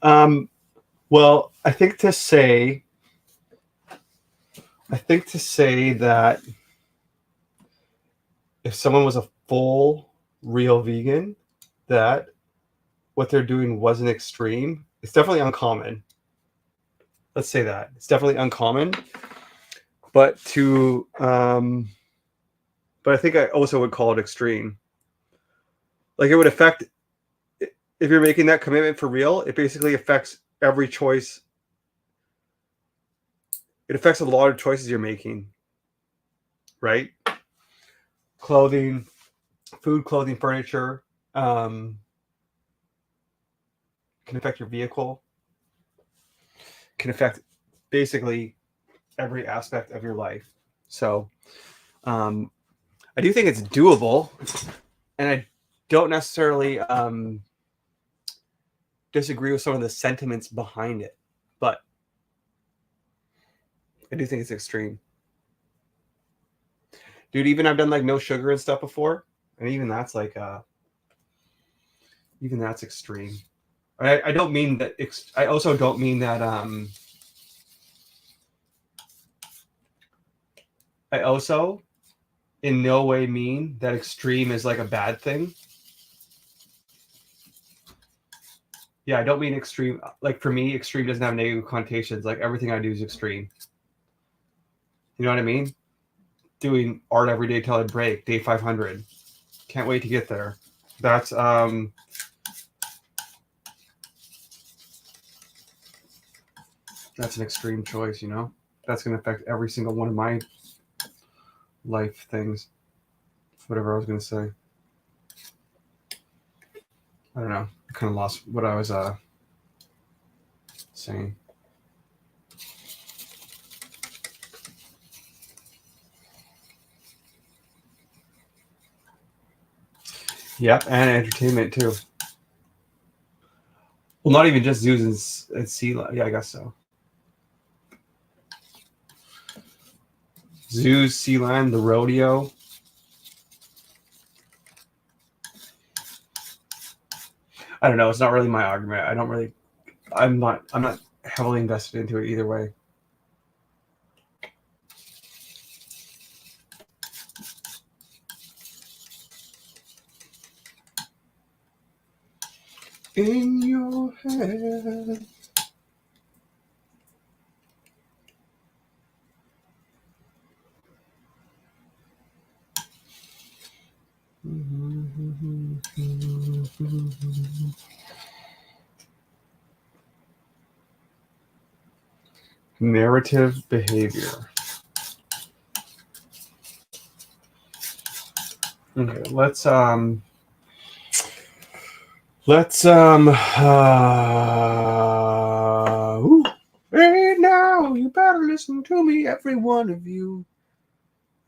Well, I think to say that if someone was a full real vegan, that what they're doing wasn't extreme. It's definitely uncommon. Let's say that. It's definitely uncommon. But but I think I also would call it extreme. Like it would affect, if you're making that commitment for real, it basically affects every choice. It affects a lot of choices you're making, right? Clothing, food, clothing, furniture, can affect your vehicle, can affect basically every aspect of your life. So I do think it's doable, and I don't necessarily disagree with some of the sentiments behind it, but I do think it's extreme. Dude, even I've done like no sugar and stuff before, and even that's like even that's extreme. I don't mean that. I also don't mean that. I also, in no way, mean that extreme is like a bad thing. Yeah, I don't mean extreme. Like for me, extreme doesn't have negative connotations. Like everything I do is extreme. You know what I mean? Doing art every day till I break, day 500. Can't wait to get there. That's an extreme choice, you know? That's going to affect every single one of my life things. Whatever I was going to say. I don't know. I kind of lost what I was saying. Yep, and entertainment too. Well, not even just zoos and sea life. Yeah, I guess so. Zoos, Sealand, the rodeo. I don't know. It's not really my argument. I'm not heavily invested into it either way. In your head. Narrative behavior. Okay, let's hey now, you better listen to me, every one of you.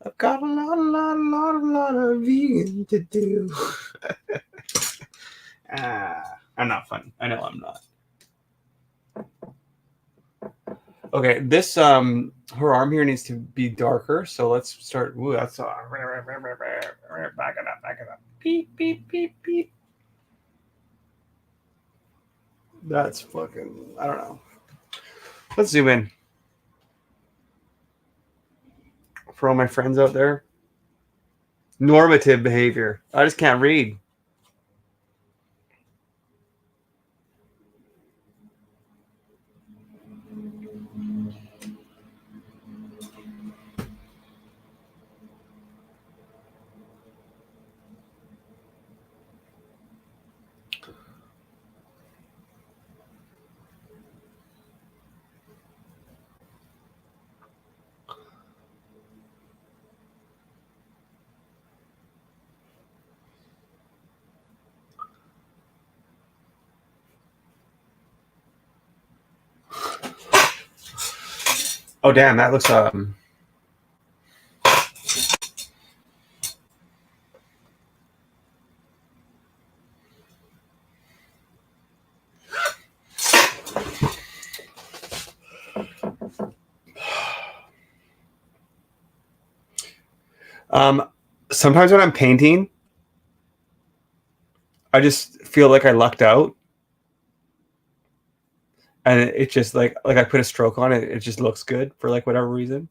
I've got a lot of vegan to do. I'm not funny. I know I'm not. Okay, this her arm here needs to be darker, so let's start. Ooh, that's back it up. Beep beep beep beep. That's fucking. I don't know. Let's zoom in. For all my friends out there, normative behavior. I just can't read. Oh damn, that looks sometimes when I'm painting, I just feel like I lucked out. And it just like I put a stroke on it, it just looks good for like whatever reason.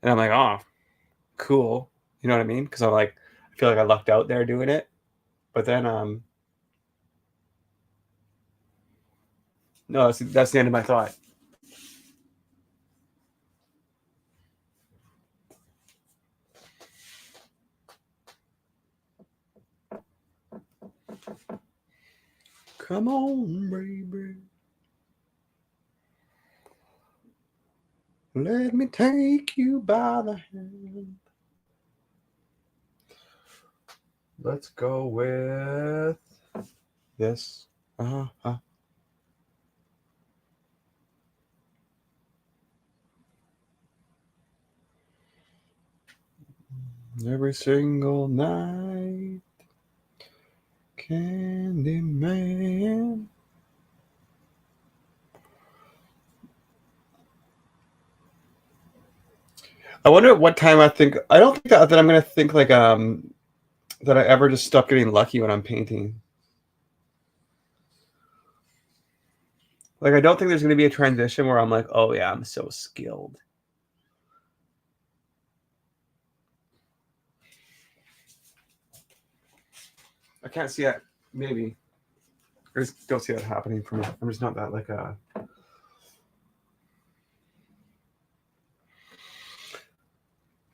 And I'm like, oh, cool. You know what I mean? Because I feel like I lucked out there doing it. But then no, that's the end of my thought. Come on, baby. Let me take you by the hand. Let's go with this. Every single night, Candyman. I wonder at what time I think. I don't think that I'm gonna think like that I ever just stop getting lucky when I'm painting. Like I don't think there's gonna be a transition where I'm like, oh yeah, I'm so skilled. I can't see it. Maybe. I just don't see that happening for me. I'm just not that like a.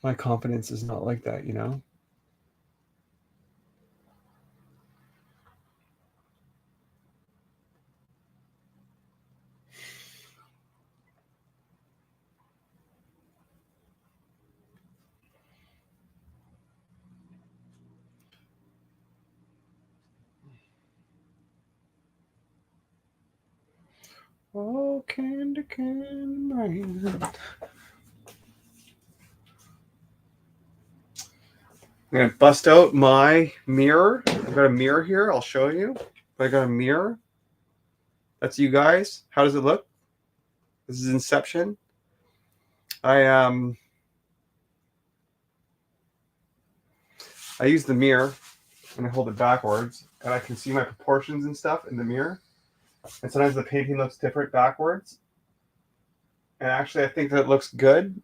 My confidence is not like that, you know? Oh, candy cane rain. I'm gonna bust out my mirror. I've got a mirror here. I'll show you. I got a mirror. That's you guys. How does it look? This is Inception. I use the mirror and I hold it backwards, and I can see my proportions and stuff in the mirror. And sometimes the painting looks different backwards. And actually, I think that looks good.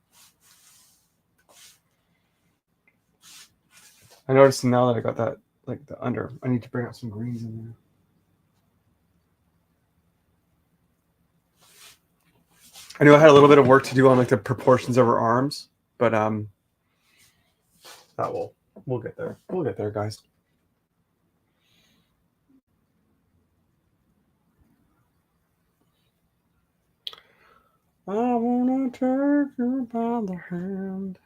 I noticed now that I got that, like the under. I need to bring out some greens in there. I knew I had a little bit of work to do on like the proportions of her arms, but we'll get there. We'll get there, guys. I wanna take you by the hand.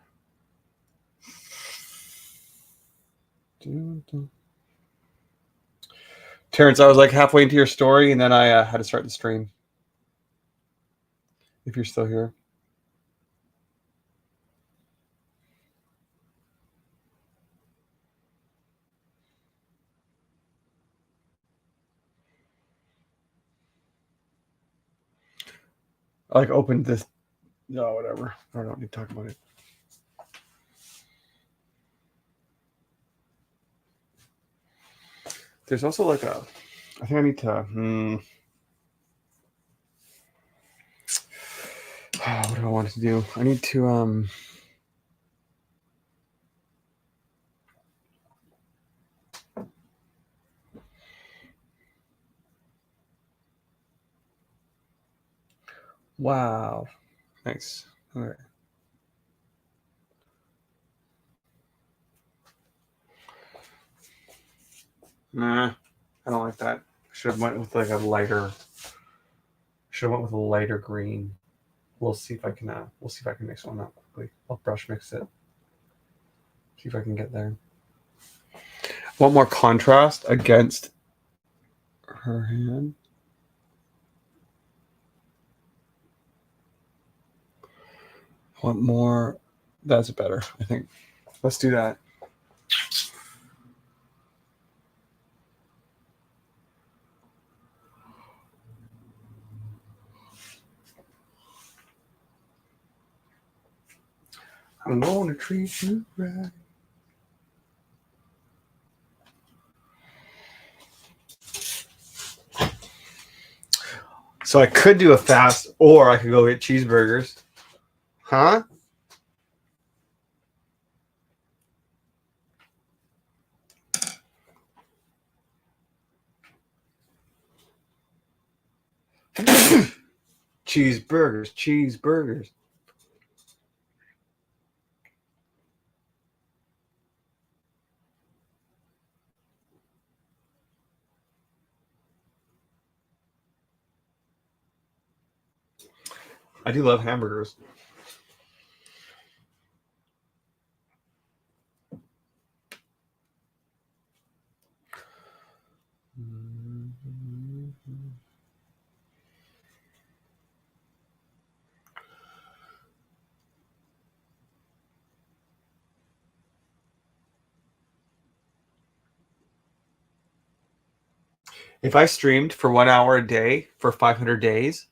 Terrence, I was like halfway into your story, and then I had to start the stream. If you're still here. I like opened this. No, whatever. I don't need to talk about it. There's also like a. I think I need to. What do I want to do? I need to. Wow. Nice. All right. Nah, I don't like that. Should have went with like a lighter. Should have went with a lighter green. We'll see if I can. We'll see if I can mix one up quickly. I'll brush mix it. See if I can get there. I want more contrast against her hand. I want more. That's better, I think. Let's do that. I'm gonna treat you right. So I could do a fast, or I could go get cheeseburgers. Huh? Cheeseburgers, cheeseburgers. I do love hamburgers. If I streamed for 1 hour a day for 500 days,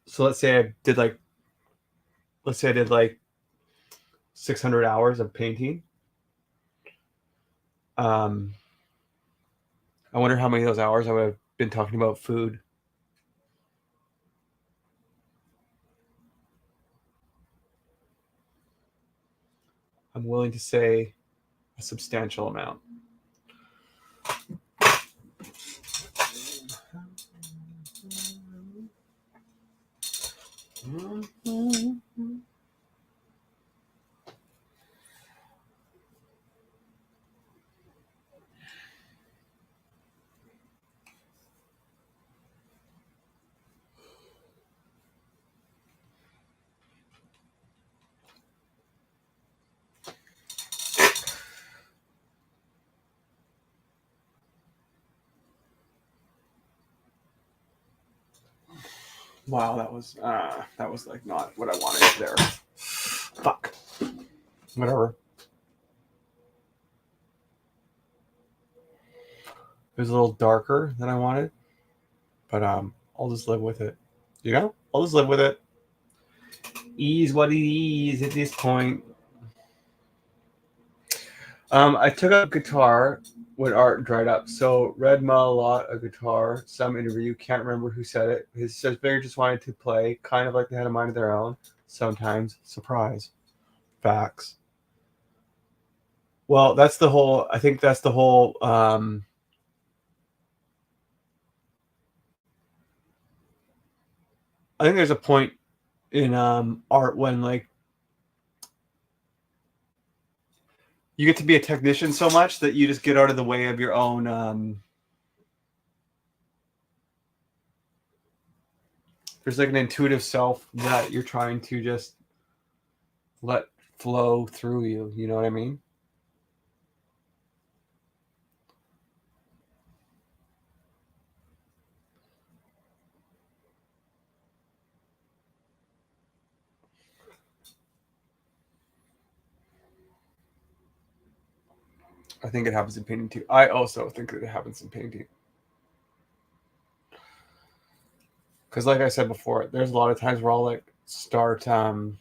so let's say I did like 600 hours of painting. I wonder how many of those hours I would have been talking about food. I'm willing to say a substantial amount. Wow, that was like not what I wanted there. Fuck. Whatever. It was a little darker than I wanted, but I'll just live with it. You know, I'll just live with it. Ease what it is at this point. I took up guitar when art dried up. So read Ma a lot of guitar. Some interview, can't remember who said it. His says Bigger just wanted to play, kind of like they had a mind of their own. Sometimes surprise. Facts. Well, that's the whole. I think that's the whole. I think there's a point in art when like you get to be a technician so much that you just get out of the way of your own. There's like an intuitive self that you're trying to just let flow through you. You know what I mean? I think it happens in painting too. I also think that it happens in painting. Because like I said before, there's a lot of times where I'll like start there's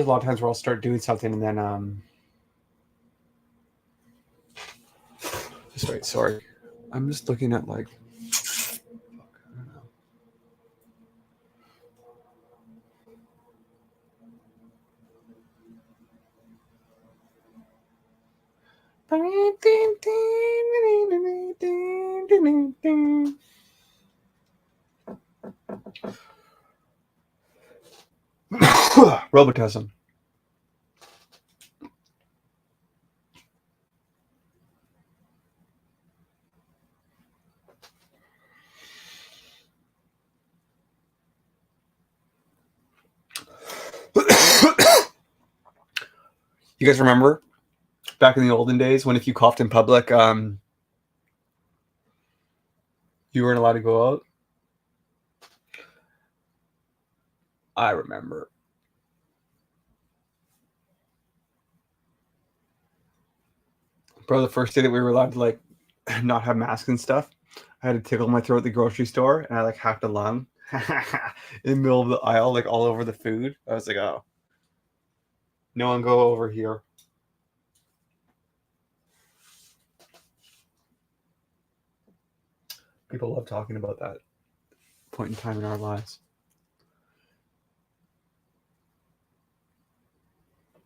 a lot of times where I'll start doing something and then just wait, sorry. I'm just looking at like fuck, I don't know. Robotism. You guys remember back in the olden days when if you coughed in public, you weren't allowed to go out? I remember. Bro, the first day that we were allowed to like not have masks and stuff, I had to tickle my throat at the grocery store and I like hacked a lung in the middle of the aisle, like all over the food. I was like, oh, no one go over here. People love talking about that point in time in our lives.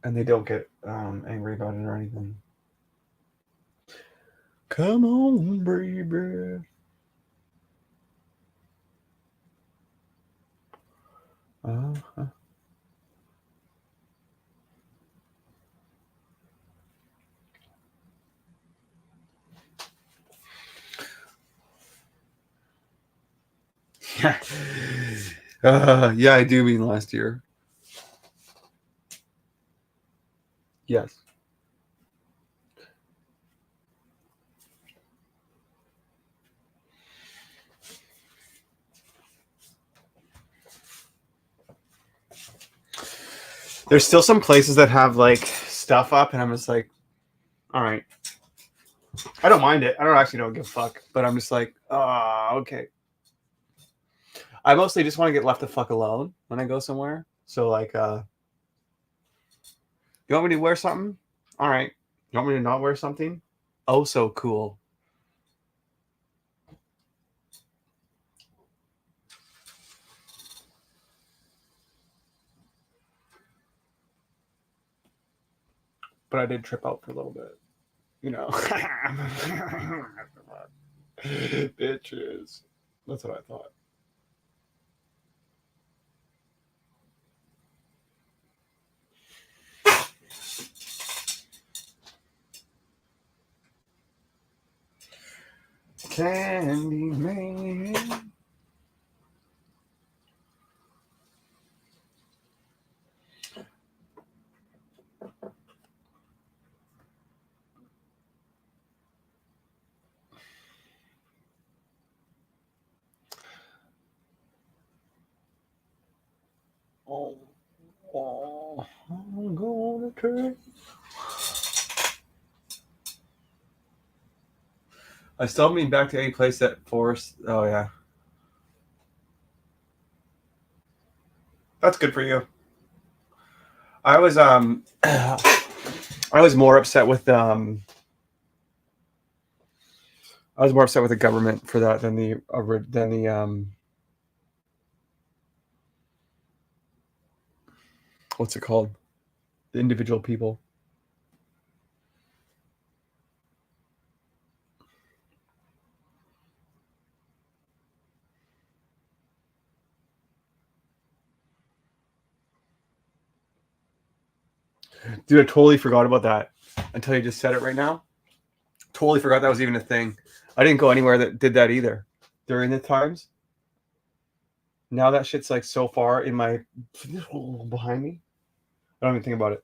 And they don't get angry about it or anything. Come on, baby. Uh-huh. Yeah. Yeah, I do mean last year. Yes. There's still some places that have like stuff up, and I'm just like, all right. I don't mind it. I don't give a fuck, but I'm just like, okay. I mostly just want to get left the fuck alone when I go somewhere. So like, you want me to wear something? All right. You want me to not wear something? Oh, so cool. But I did trip out for a little bit. You know. Bitches. That's what I thought. Candyman. Oh, I'm gonna turn. I still haven't been back to any place that forest. Oh yeah, that's good for you. I was I was more upset with I was more upset with the government for that than the what's it called? The individual people. Dude, I totally forgot about that until you just said it right now. Totally forgot that was even a thing. I didn't go anywhere that did that either during the times. Now that shit's like so far in my behind me. I don't even think about it.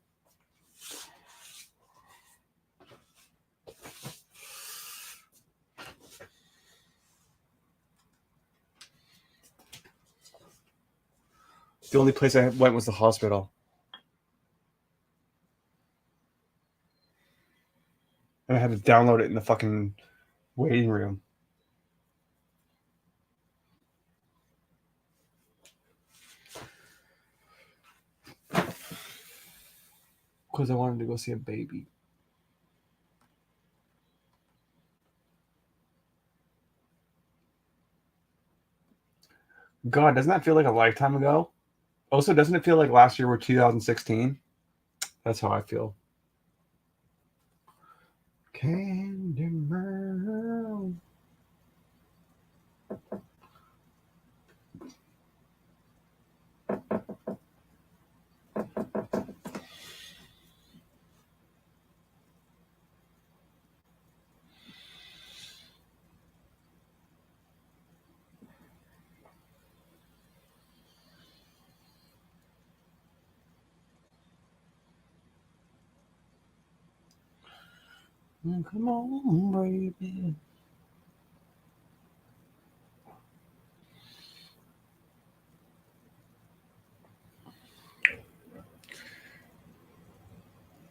The only place I went was the hospital. And I had to download it in the fucking waiting room. Because I wanted to go see a baby. God, doesn't that feel like a lifetime ago? Also, doesn't it feel like last year were 2016? That's how I feel. Candyman. Come on, baby.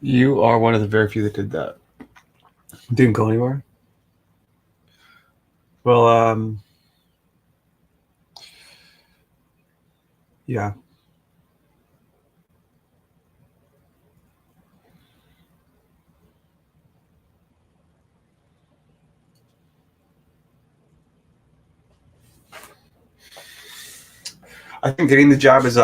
You are one of the very few that did that. Didn't go anywhere. Well, yeah. I think getting the job is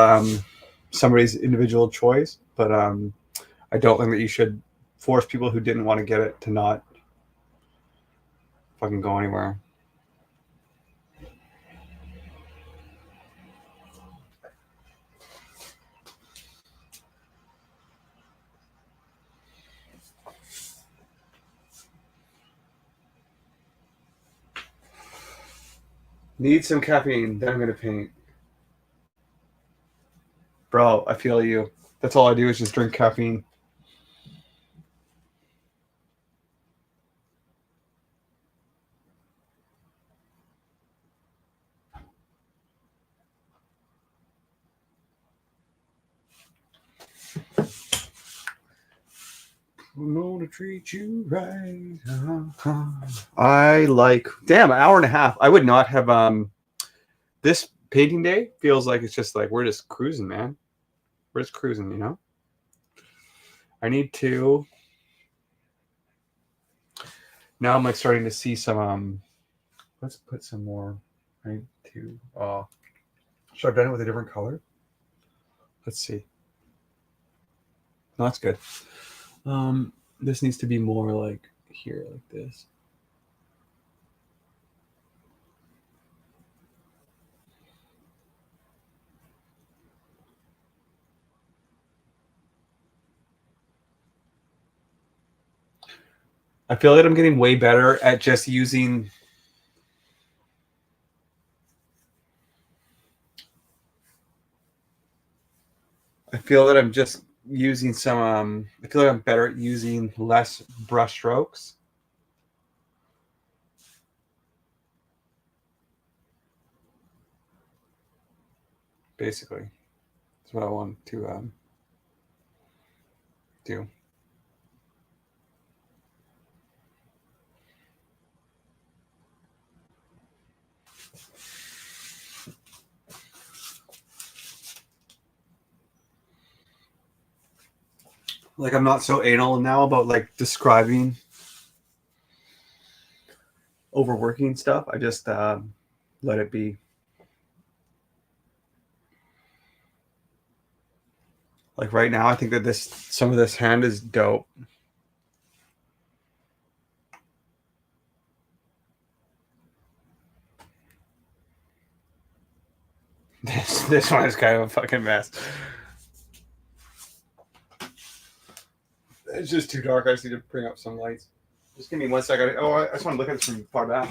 somebody's individual choice, but I don't think that you should force people who didn't want to get it to not fucking go anywhere. Need some caffeine, then I'm gonna paint. Bro, I feel you. That's all I do is just drink caffeine. I'm gonna treat you right. I like damn an hour and a half. I would not have this painting day feels like it's just like we're just cruising, man. We're just cruising, you know. I need to now. I'm like starting to see some. Let's put some more. I need to. Should I have done it with a different color? Let's see. No, that's good. This needs to be more like here, like this. I feel like I'm getting way better at just using I feel that I'm just using some. I feel like I'm better at using less brush strokes. Basically, that's what I want to do. Like I'm not so anal now about like describing overworking stuff. I just let it be. Like right now, I think that some of this hand is dope. This one is kind of a fucking mess. It's just too dark. I just need to bring up some lights. Just give me 1 second. Oh, I just want to look at this from far back.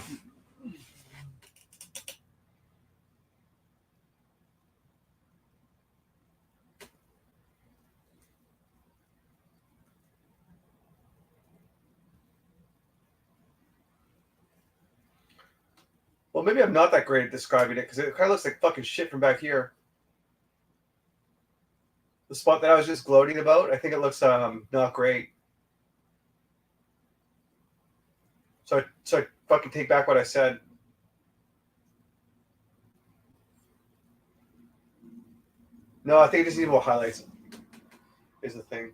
Well, maybe I'm not that great at describing it because it kind of looks like fucking shit from back here. The spot that I was just gloating about, I think it looks not great. So I fucking take back what I said. No, I think it just needs more highlights. Is the thing.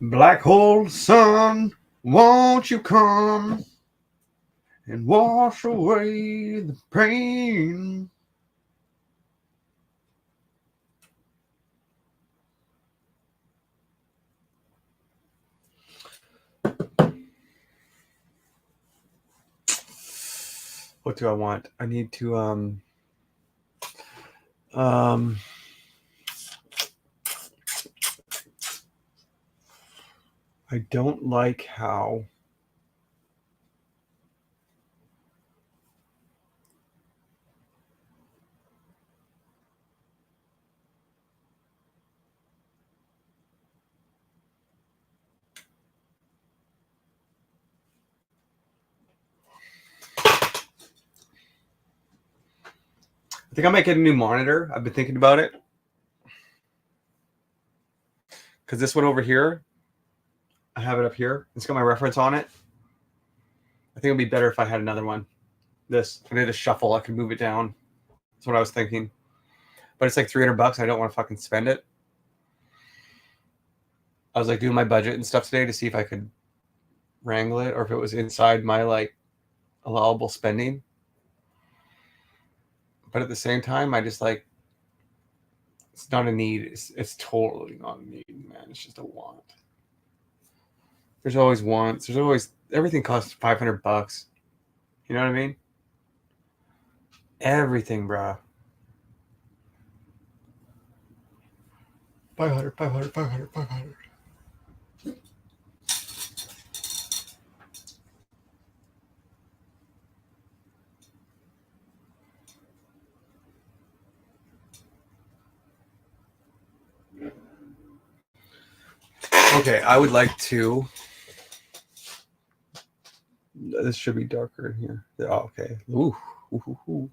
Black hole sun, won't you come and wash away the pain? What do I want? I need to I don't like how I think I might get a new monitor. I've been thinking about it. Because this one over here, I have it up here. It's got my reference on it. I think it'd be better if I had another one. This. I need to shuffle. I can move it down. That's what I was thinking. But it's like $300. I don't want to fucking spend it. I was like doing my budget and stuff today to see if I could wrangle it or if it was inside my like allowable spending. But at the same time, I just like it's not a need. It's totally not a need, man. It's just a want. There's always wants. There's always everything costs $500. You know what I mean? Everything, bro. 500, 500, 500, 500. Okay, I would like to. This should be darker in here. Oh, okay. Ooh. Ooh, ooh.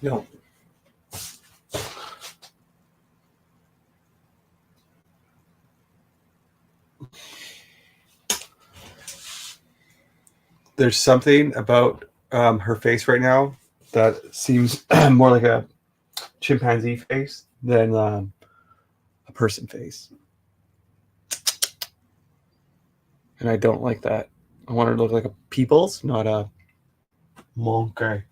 No. There's something about her face right now that seems more like a chimpanzee face than a person face. And I don't like that. I want her to look like a people's, not a monkey.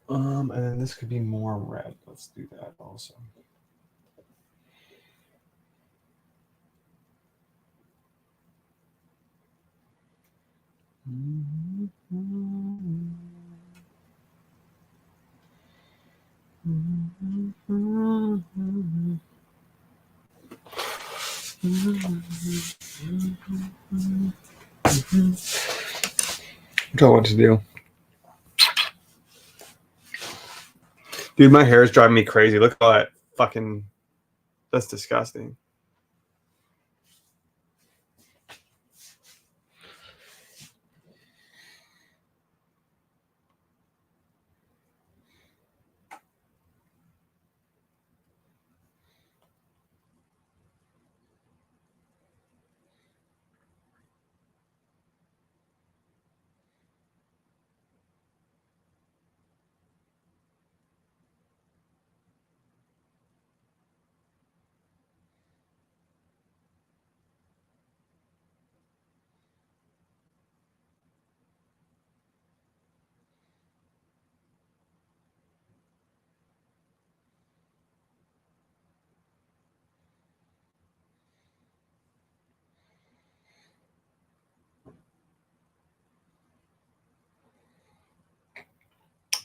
And then this could be more red. Let's do that also. I don't know what to do. Dude, my hair is driving me crazy. Look at all that fucking... That's disgusting.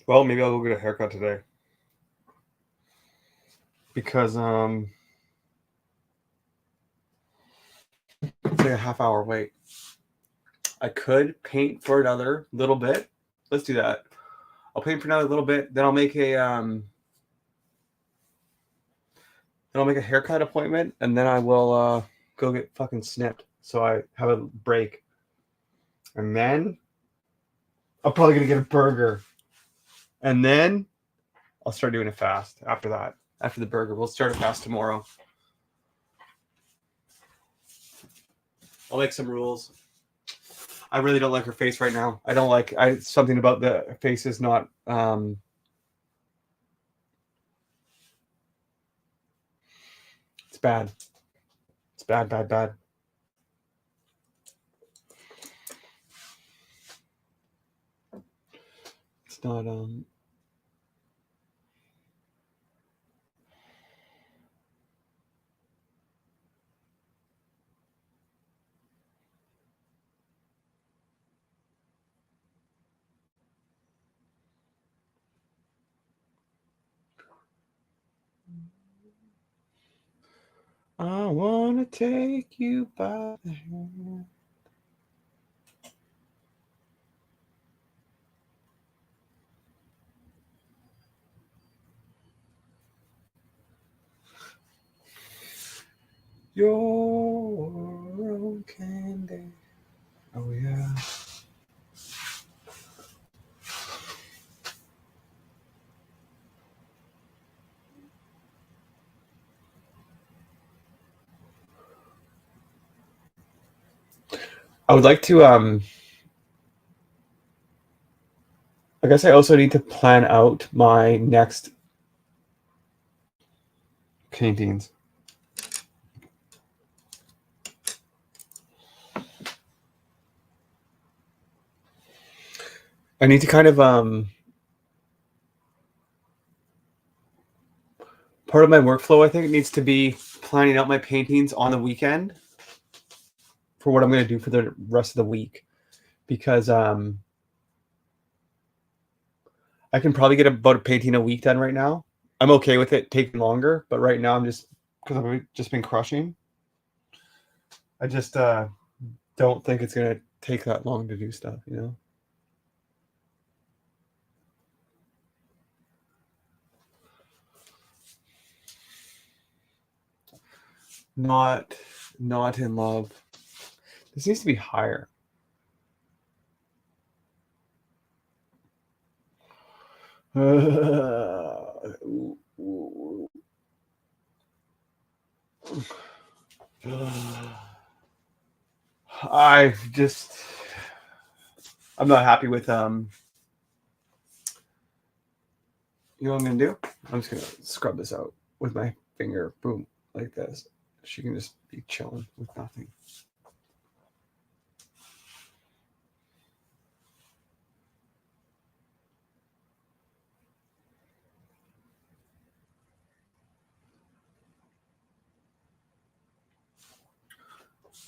Well, maybe I'll go get a haircut today. Because it's like a half-hour wait. I could paint for another little bit. Let's do that. I'll paint for another little bit. Then I'll make a haircut appointment, and then I will go get fucking snipped. So I have a break, and then I'm probably gonna get a burger, and then I'll start doing a fast after that. After the burger, we'll start a fast tomorrow. I'll make some rules. I really don't like her face right now. I don't like. Something about the face is not. It's bad. It's bad, bad, bad. It's not. I wanna take you by the hand. Your own candy. Oh yeah. I would like to I guess I also need to plan out my next paintings. I need to kind of part of my workflow, I think, needs to be planning out my paintings on the weekend for what I'm going to do for the rest of the week, because I can probably get about a painting a week done right now. I'm okay with it taking longer, but right now I'm just, because I've just been crushing, I just don't think it's going to take that long to do stuff, you know? Not in love. This needs to be higher. I'm not happy with you know what I'm gonna do? I'm just gonna scrub this out with my finger, boom, like this. She can just be chilling with nothing.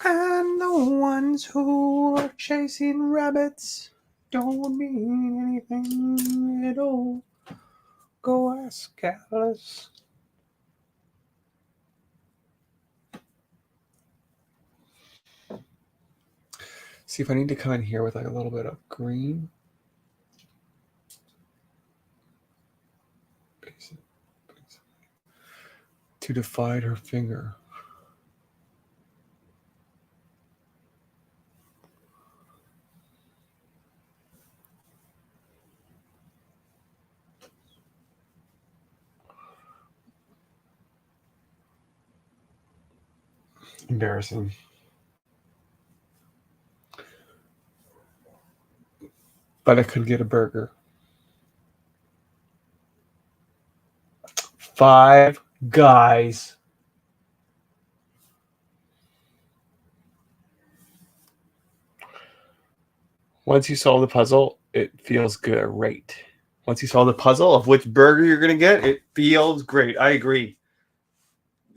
And the ones who are chasing rabbits don't mean anything at all. Go ask Alice. See if I need to come in here with like a little bit of green. To divide her finger. Embarrassing. But I could get a burger. Five Guys. Once you solve the puzzle, it feels great. Once you solve the puzzle of which burger you're going to get, it feels great. I agree.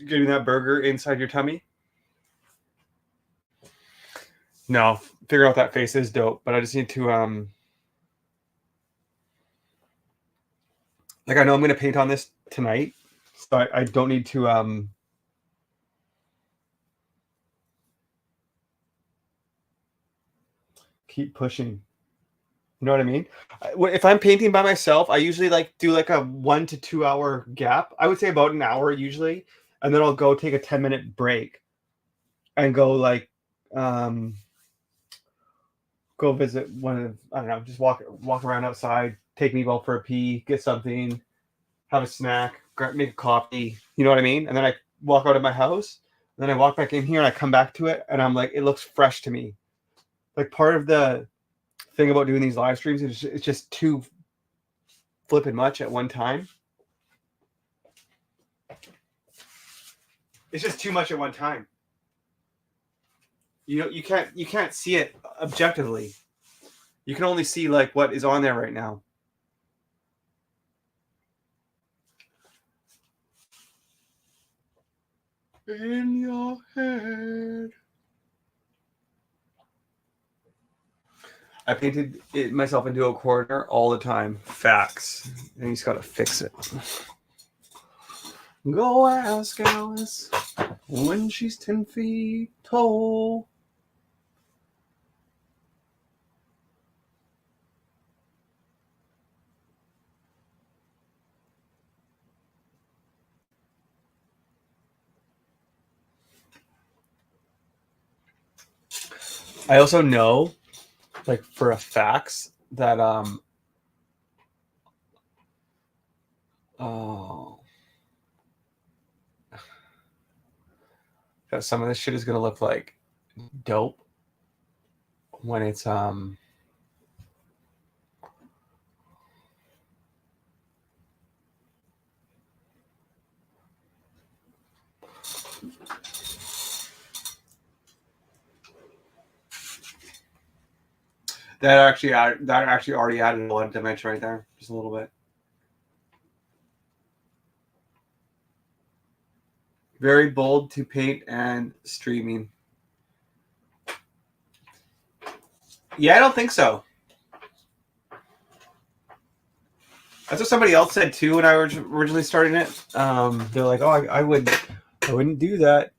Getting that burger inside your tummy. No, figuring out that face is dope, but I just need to like I know I'm going to paint on this tonight, so I don't need to keep pushing. You know what I mean? If I'm painting by myself, I usually like do like a 1 to 2 hour gap. I would say about an hour usually, and then I'll go take a 10-minute break and go like go visit one of, I don't know, just walk around outside, take Meatball for a pee, get something, have a snack, make a coffee. You know what I mean? And then I walk out of my house, and then I walk back in here, and I come back to it, and I'm like, it looks fresh to me. Like part of the thing about doing these live streams is it's just too flipping much at one time. It's just too much at one time. You can't see it objectively. You can only see like what is on there right now. In your head. I painted myself into a corner all the time. Facts. And you just gotta fix it. Go ask Alice when she's 10 feet tall. I also know, like for a fact, that that some of this shit is gonna look like dope when it's that actually already added a lot of dimension right there, just a little bit. Very bold to paint and streaming. Yeah, I don't think so. That's what somebody else said too when I was originally starting it. They're like, "Oh, I wouldn't do that.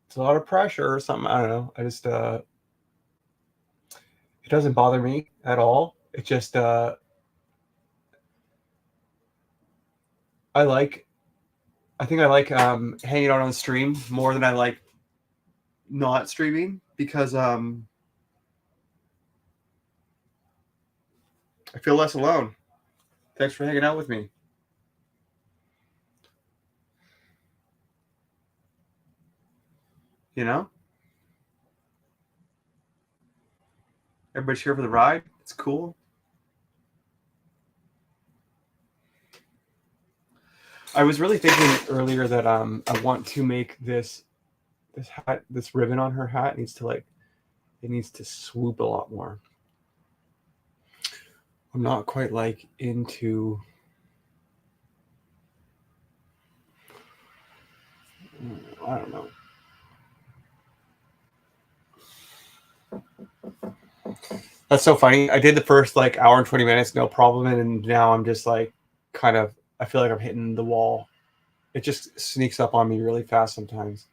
It's a lot of pressure or something." I don't know. I just it doesn't bother me at all. It just I think I like hanging out on stream more than I like not streaming because I feel less alone. Thanks for hanging out with me. You know? Everybody's here for the ride. It's cool. I was really thinking earlier that I want to make this hat, this ribbon on her hat needs to swoop a lot more. I'm not quite like into I don't know. That's so funny. I did the first like hour and 20 minutes, no problem, and now I'm just like kind of I feel like I'm hitting the wall. It just sneaks up on me really fast sometimes.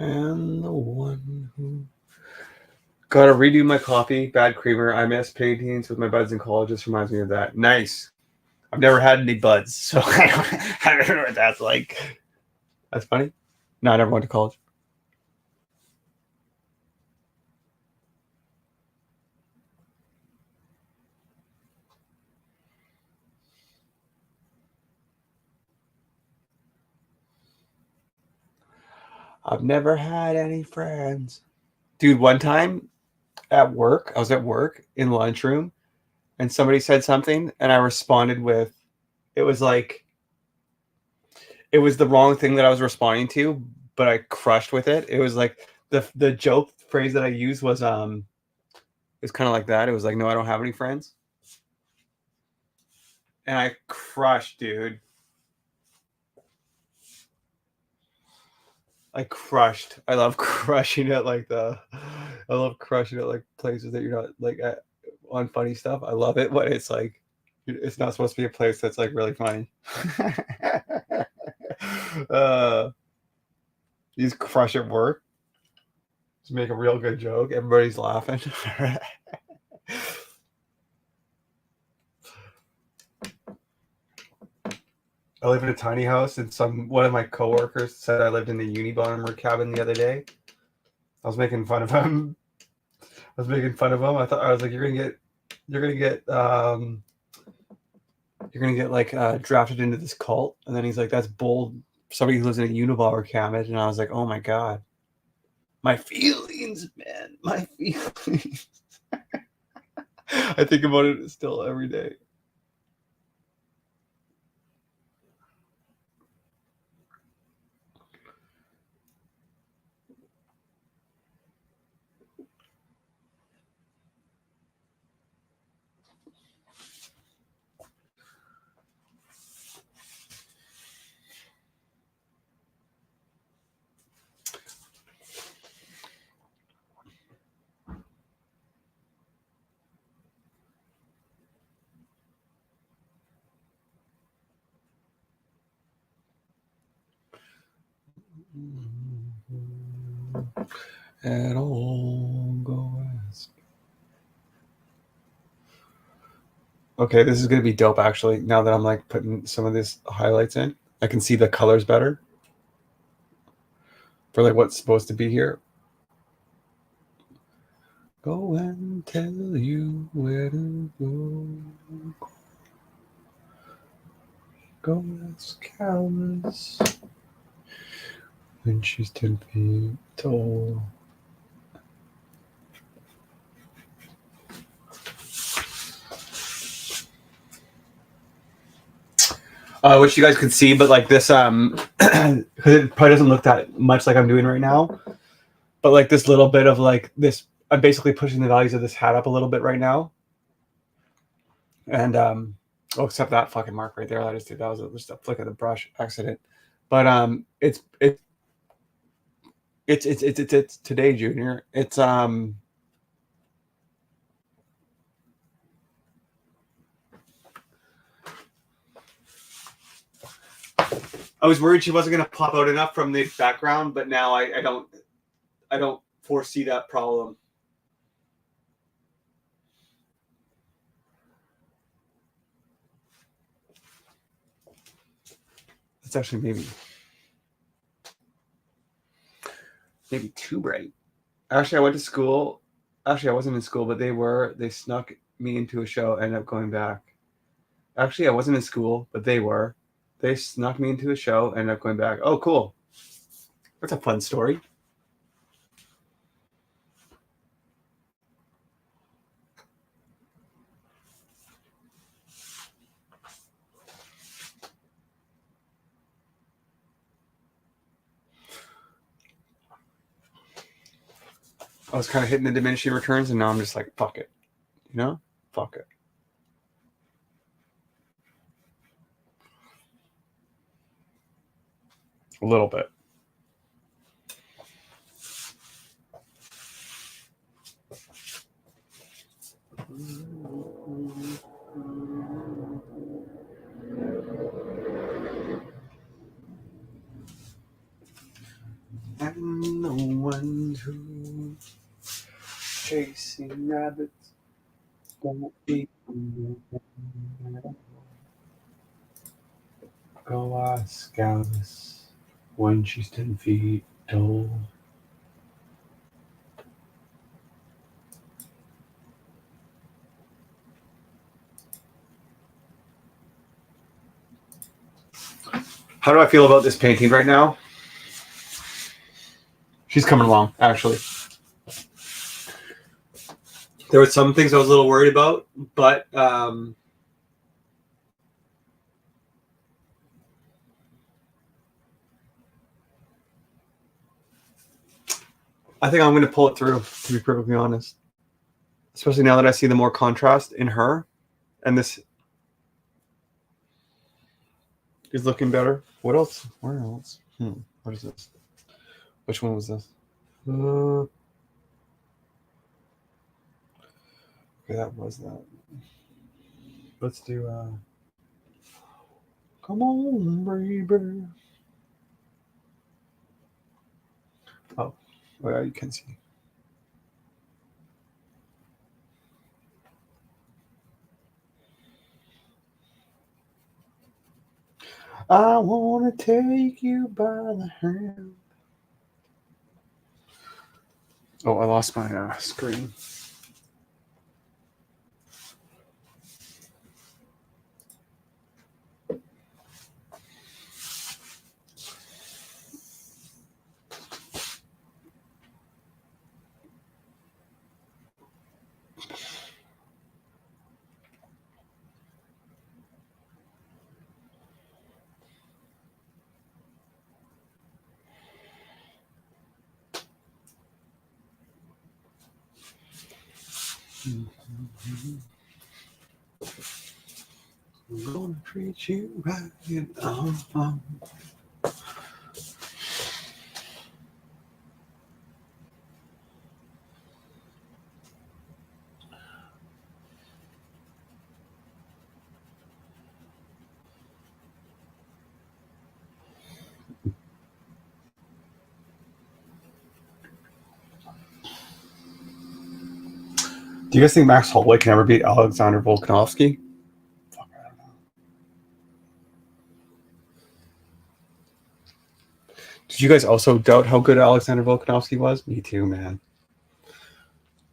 And the one who gotta redo my coffee, bad creamer. I miss paintings with my buds in college. This reminds me of that. Nice. I've never had any buds, so I don't know what that's like. That's funny. No, I never went to college. I've never had any friends. Dude, one time at work, I was at work in the lunchroom, and somebody said something, and I responded with, it was like, it was the wrong thing that I was responding to, but I crushed with it. It was like the joke phrase that I used was it's kind of like that. It was like, no, I don't have any friends. And I crushed, dude. I crushed. I love crushing it I love crushing it like places that you're not like at, on funny stuff. I love it when it's like it's not supposed to be a place that's like really funny. You just crush at work. Just make a real good joke. Everybody's laughing. I live in a tiny house, and one of my coworkers said I lived in the Unabomber cabin the other day. I was making fun of him. I was like, you're gonna get like drafted into this cult, and then he's like, that's bold. Somebody who lives in a Unabomber cabin, and I was like, oh my god, my feelings, man, my feelings. I think about it still every day. At all, go ask. Okay, this is gonna be dope. Actually, now that I'm like putting some of these highlights in, I can see the colors better for like what's supposed to be here. Go and tell you where to go. Go ask Alice when she's 10 feet tall. Which you guys could see, but like this, because it probably doesn't look that much like I'm doing right now, but like this little bit of like this, I'm basically pushing the values of this hat up a little bit right now, and Oh, except that fucking mark right there. That was just a flick of the brush accident. But it's today, Junior. It's I was worried she wasn't gonna pop out enough from the background, but now I don't foresee that problem. It's actually maybe too bright. Actually, I went to school. Actually, I wasn't in school, but they snuck me into a show, ended up going back. Actually, I wasn't in school, but they were. They snuck me into a show, ended up going back. Oh, cool. That's a fun story. I was kind of hitting the diminishing returns, and now I'm just like, fuck it. You know? Fuck it. A little bit. I'm the one who chasing rabbits. Don't be go ask Alice when she's 10 feet tall. How do I feel about this painting right now? She's coming along, actually. There were some things I was a little worried about, but I think I'm going to pull it through, to be perfectly honest. Especially now that I see the more contrast in her, and this is looking better. What else? Where else? What is this? Which one was this? Okay, that was that. Let's do come on, baby. Oh, well, you can see. I want to take you by the hand. Oh, I lost my screen. I'm gonna treat you right. Do you guys think Max Holloway can ever beat Alexander Volkanovski? Fuck, I don't know. Did you guys also doubt how good Alexander Volkanovski was? Me too, man.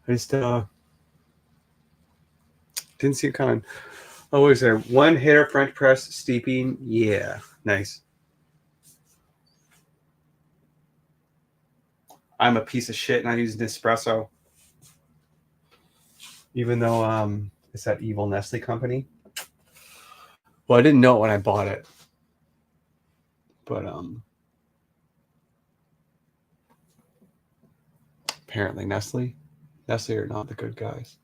I just didn't see it coming. Oh, what is there? One hitter French press steeping. Yeah, nice. I'm a piece of shit and I use Nespresso. Even though it's that evil Nestle company. Well, I didn't know it when I bought it. But apparently Nestle are not the good guys.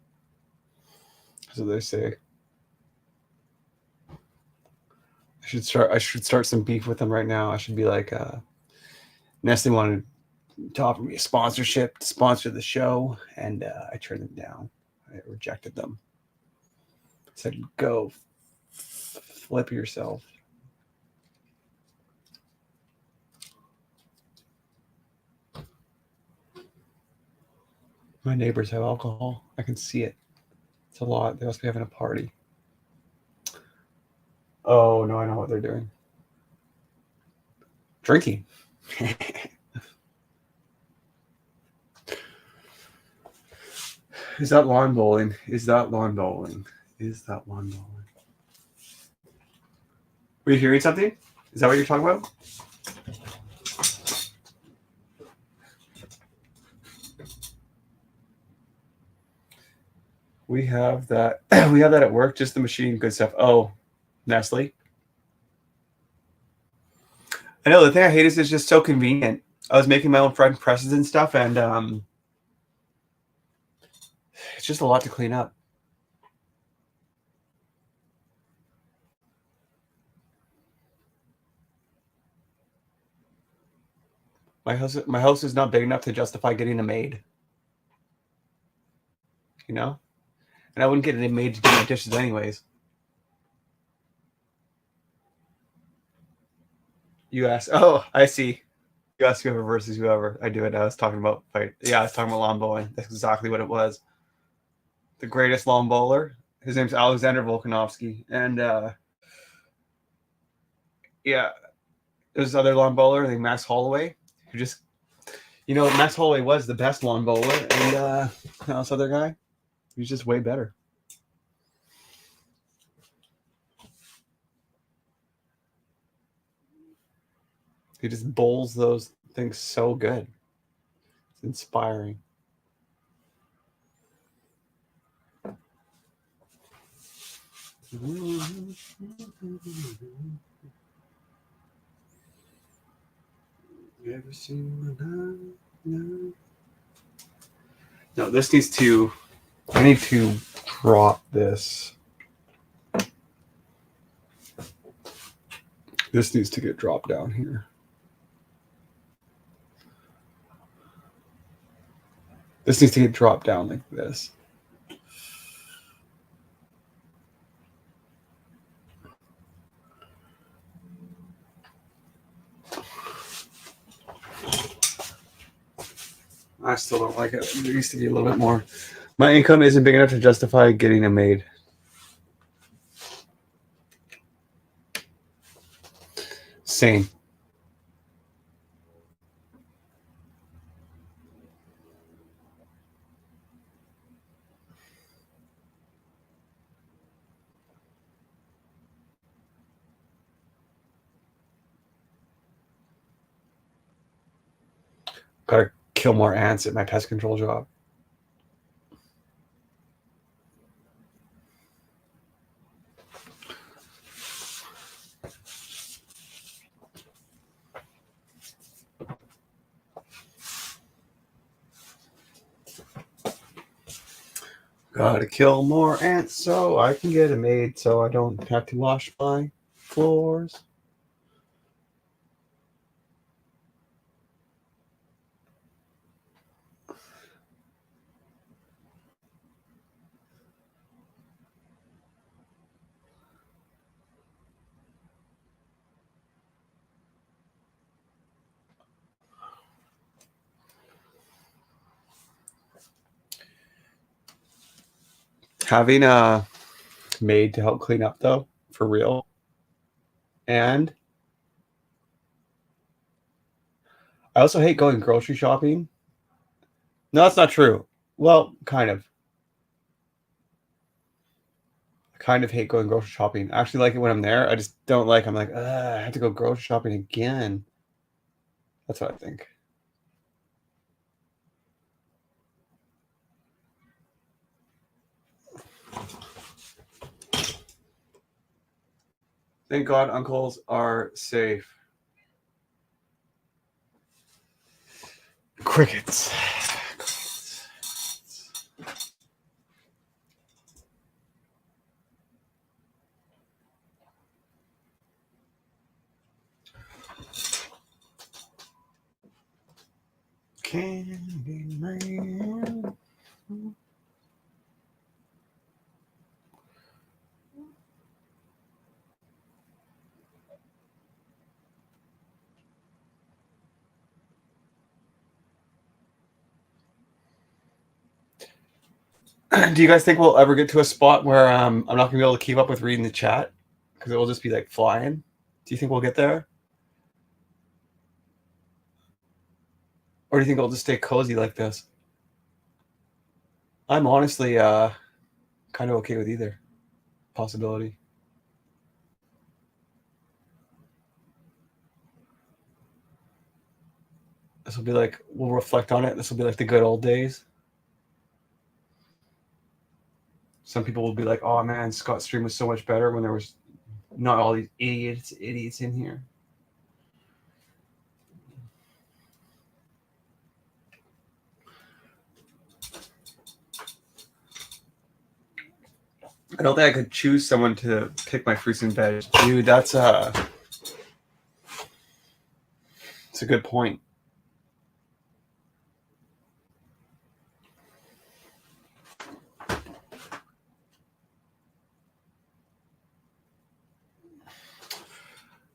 That's what they say. I should start some beef with them right now. I should be like, Nestle wanted to offer me a sponsorship to sponsor the show, and I turned them down. I rejected them. I said, "Go flip yourself." My neighbors have alcohol. I can see it. It's a lot. They must be having a party. Oh no, I know what they're doing. Drinking. Is that lawn bowling? Is that lawn bowling? Is that lawn bowling? Were you hearing something? Is that what you're talking about? We have that. We have that at work. Just the machine, good stuff. Oh, Nestle. I know the thing I hate is it's just so convenient. I was making my own French presses and stuff, and it's just a lot to clean up. My house is not big enough to justify getting a maid. You know, and I wouldn't get a maid to do my dishes anyways. You ask. Oh, I see. You ask whoever versus whoever. I do it. I was talking about fight. Yeah, I was talking about lawn bowling. That's exactly what it was. The greatest lawn bowler. His name's Alexander Volkanovsky, and yeah, there's other lawn bowler named Max Holloway, who just, Max Holloway was the best lawn bowler, and this other guy, he's just way better. He just bowls those things so good. It's inspiring. You ever seen my love? No, this needs to. I need to drop this. This needs to get dropped down here. This needs to get dropped down like this. I still don't like it. It used to be a little bit more. My income isn't big enough to justify getting a maid. Same. Gotta kill more ants at my pest control job. Gotta kill more ants so I can get a maid so I don't have to wash my floors. Having a maid to help clean up, though, for real. And I also hate going grocery shopping. No, that's not true. Well, kind of. I kind of hate going grocery shopping. I actually like it when I'm there. I just don't like, I'm like, I have to go grocery shopping again. That's what I think. Thank God uncles are safe. Crickets. Candyman. Do you guys think we'll ever get to a spot where I'm not gonna be able to keep up with reading the chat because it will just be like flying? Do you think we'll get there, or do you think it'll just stay cozy like this? I'm honestly kind of okay with either possibility. This will be like, we'll reflect on it. This will be like the good old days. Some people will be like, oh man, Scott's stream was so much better when there was not all these idiots in here. I don't think I could choose someone to pick my fruits and veg. Dude, that's it's a good point.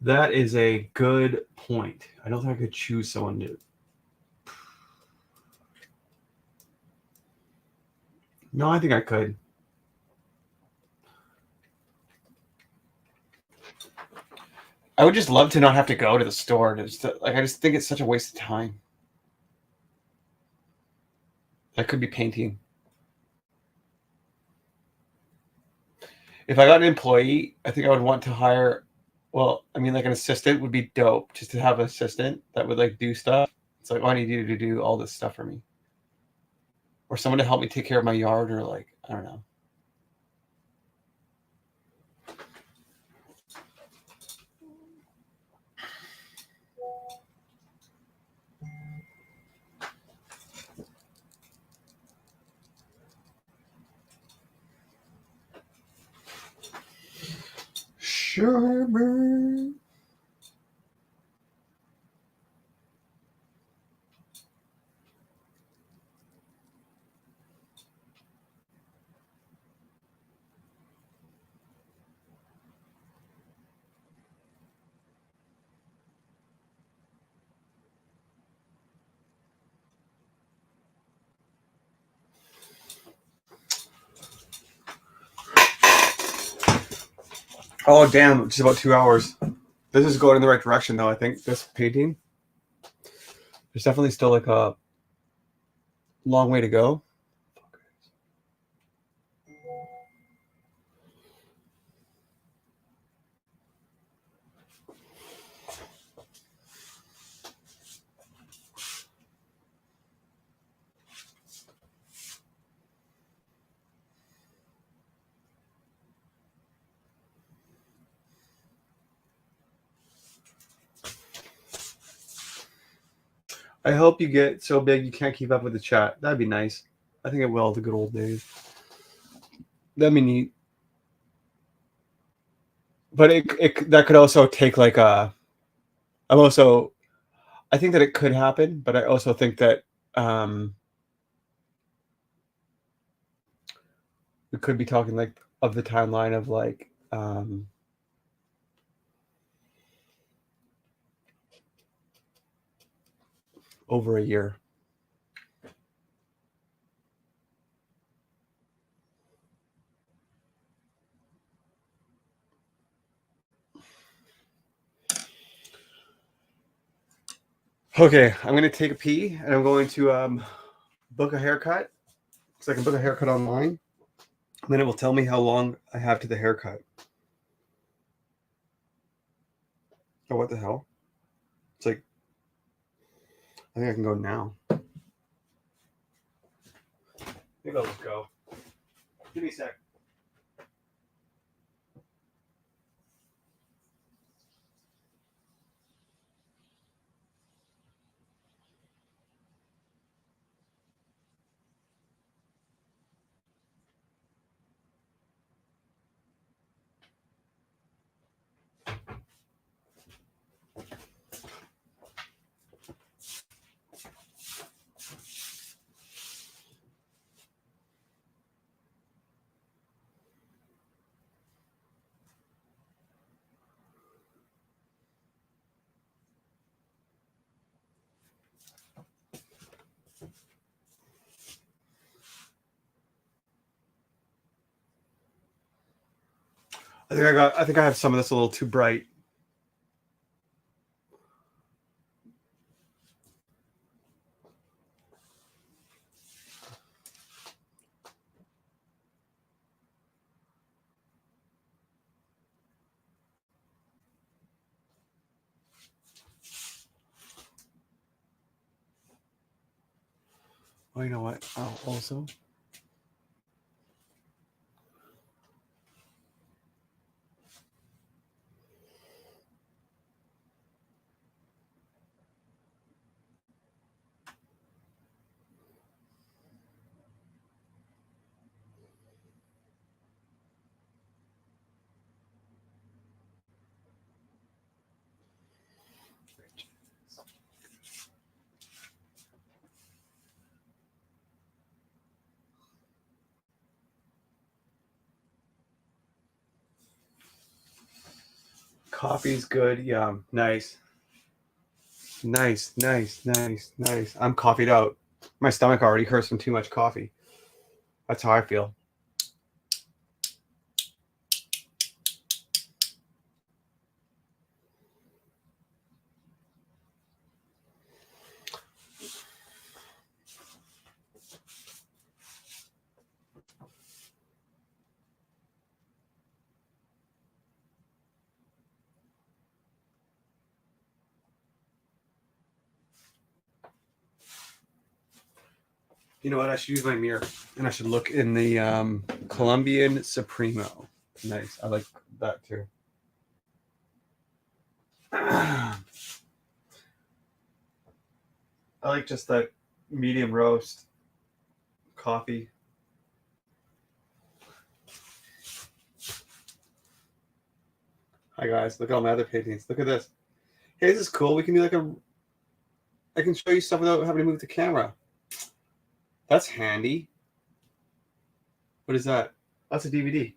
That is a good point. I don't think I could choose someone to. No, I think I could. I would just love to not have to go to the store. I just think it's such a waste of time. That could be painting. If I got an employee, I think I would want to hire. Well, I mean, like an assistant would be dope, just to have an assistant that would like do stuff. It's like, oh, I need you to do all this stuff for me, or someone to help me take care of my yard, or like, I don't know. Sure. Oh damn! It's about 2 hours. This is going in the right direction, though. I think this painting. There's definitely still like a long way to go. I hope you get so big you can't keep up with the chat. That'd be nice. I think it will. The good old days. That'd be neat. But it that could also take like a. I think that it could happen, but I also think that we could be talking like of the timeline of like over a year. Okay, I'm gonna take a pee and I'm going to book a haircut so I can book a haircut online. And then it will tell me how long I have to the haircut. Oh, what the hell? It's like, I think I can go now. I think I'll just go. Give me a sec. I think I have some of this a little too bright. Oh, you know what? Oh, also. Coffee's good. Yeah, nice. Nice. I'm coffeeed out. My stomach already hurts from too much coffee. That's how I feel. You know what? I should use my mirror and I should look in the Colombian Supremo. Nice. I like that too. I like just that medium roast coffee. Hi guys, look at all my other paintings. Look at this. Hey, this is cool. We can do like I can show you stuff without having to move the camera. That's handy. What is that? That's a DVD.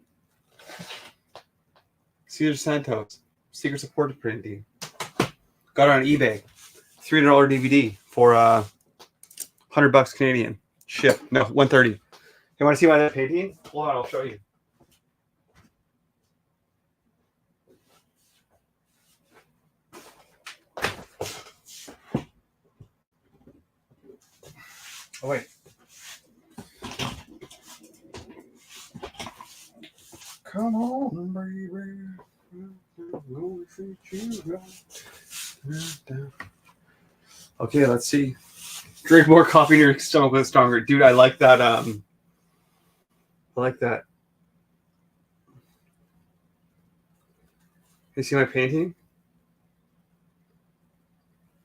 Cesar Santos, Secret Support Printing. Got it on eBay. $300 DVD for $100 Canadian. Ship. No, $130. You want to see my other painting? Hold on, I'll show you. Oh wait. Come on, baby. Okay, let's see. Drink more coffee and your stomach will get stronger. Dude, I like that. I like that. You see my painting?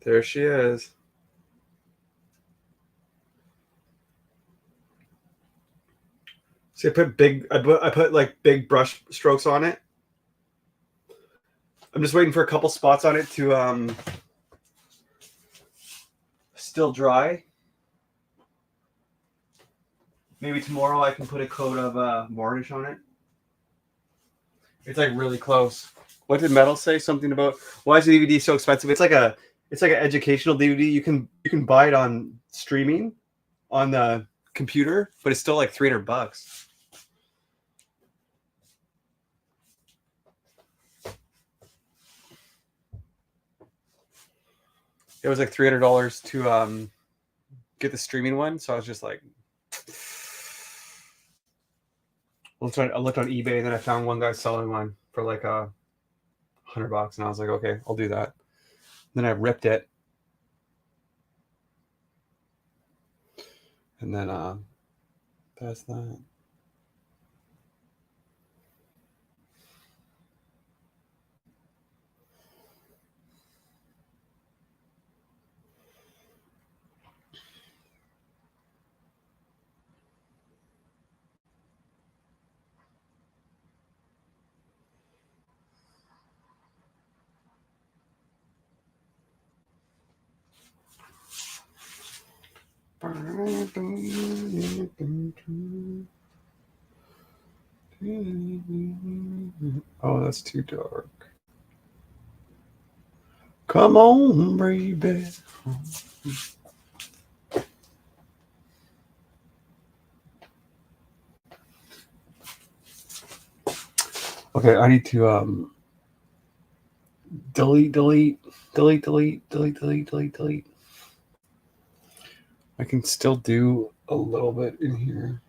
There she is. See, I put like big brush strokes on it. I'm just waiting for a couple spots on it to still dry. Maybe tomorrow I can put a coat of varnish on it. It's like really close. What did Metal say? Something about why is the DVD so expensive? It's like an educational DVD. You can buy it on streaming on the computer, but it's still like $300. It was like $300 to get the streaming one. So I was just like, I looked on eBay and then I found one guy selling one for like $100, and I was like, okay, I'll do that. Then I ripped it, and then that's that. Oh, that's too dark. Come on, baby. Okay, I need to delete. I can still do a little bit in here.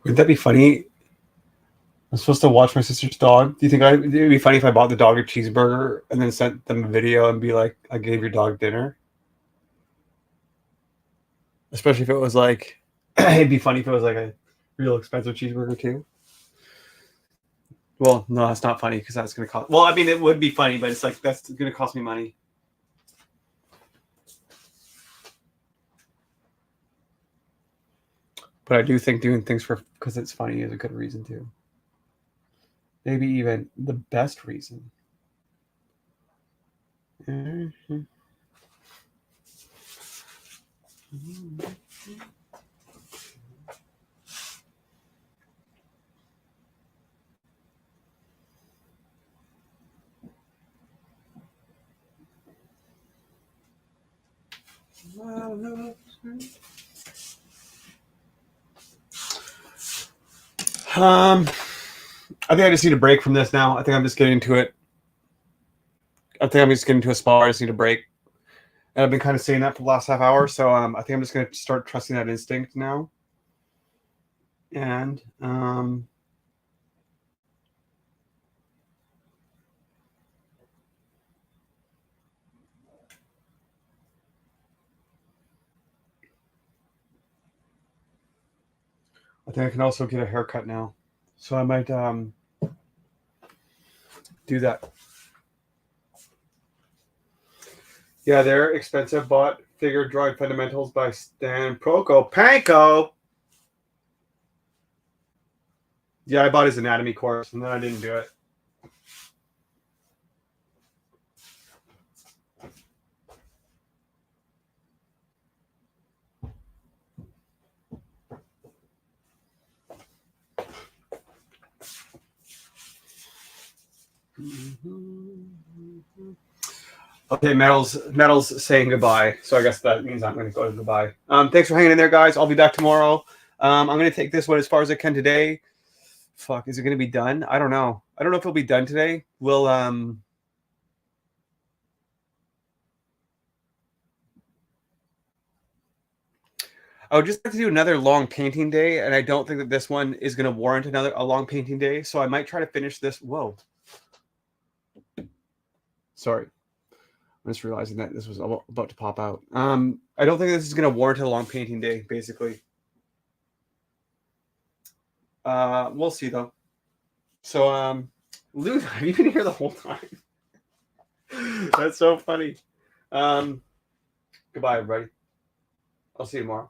Wouldn't that be funny? I'm supposed to watch my sister's dog. Do you think it'd be funny if I bought the dog a cheeseburger and then sent them a video and be like, I gave your dog dinner? Especially if it was like, it'd be funny if it was like a real expensive cheeseburger too. Well, no, that's not funny because that's going to cost. Well, I mean, it would be funny, but it's like that's going to cost me money. But I do think doing things because it's funny is a good reason too. Maybe even the best reason. Mm-hmm. I think I just need a break from this now. I think I'm just getting to it. I think I'm just getting to a spot where I just need a break. And I've been kind of saying that for the last half hour. So I think I'm just going to start trusting that instinct now. And I think I can also get a haircut now. So I might do that. Yeah, they're expensive. Bought Figure Drawing Fundamentals by Stan Panko. Yeah, I bought his anatomy course and then I didn't do it. Okay, Metal's saying goodbye. So I guess that means I'm going to go to goodbye. Thanks for hanging in there, guys. I'll be back tomorrow. I'm going to take this one as far as I can today. Fuck, is it going to be done? I don't know. I don't know if it'll be done today. We'll I would just like to do another long painting day, and I don't think that this one is going to warrant a long painting day. So I might try to finish this. Whoa. Sorry. I'm just realizing that this was about to pop out. I don't think this is going to warrant a long painting day, basically. We'll see, though. So, Lou, have you been here the whole time? That's so funny. Goodbye, everybody. I'll see you tomorrow.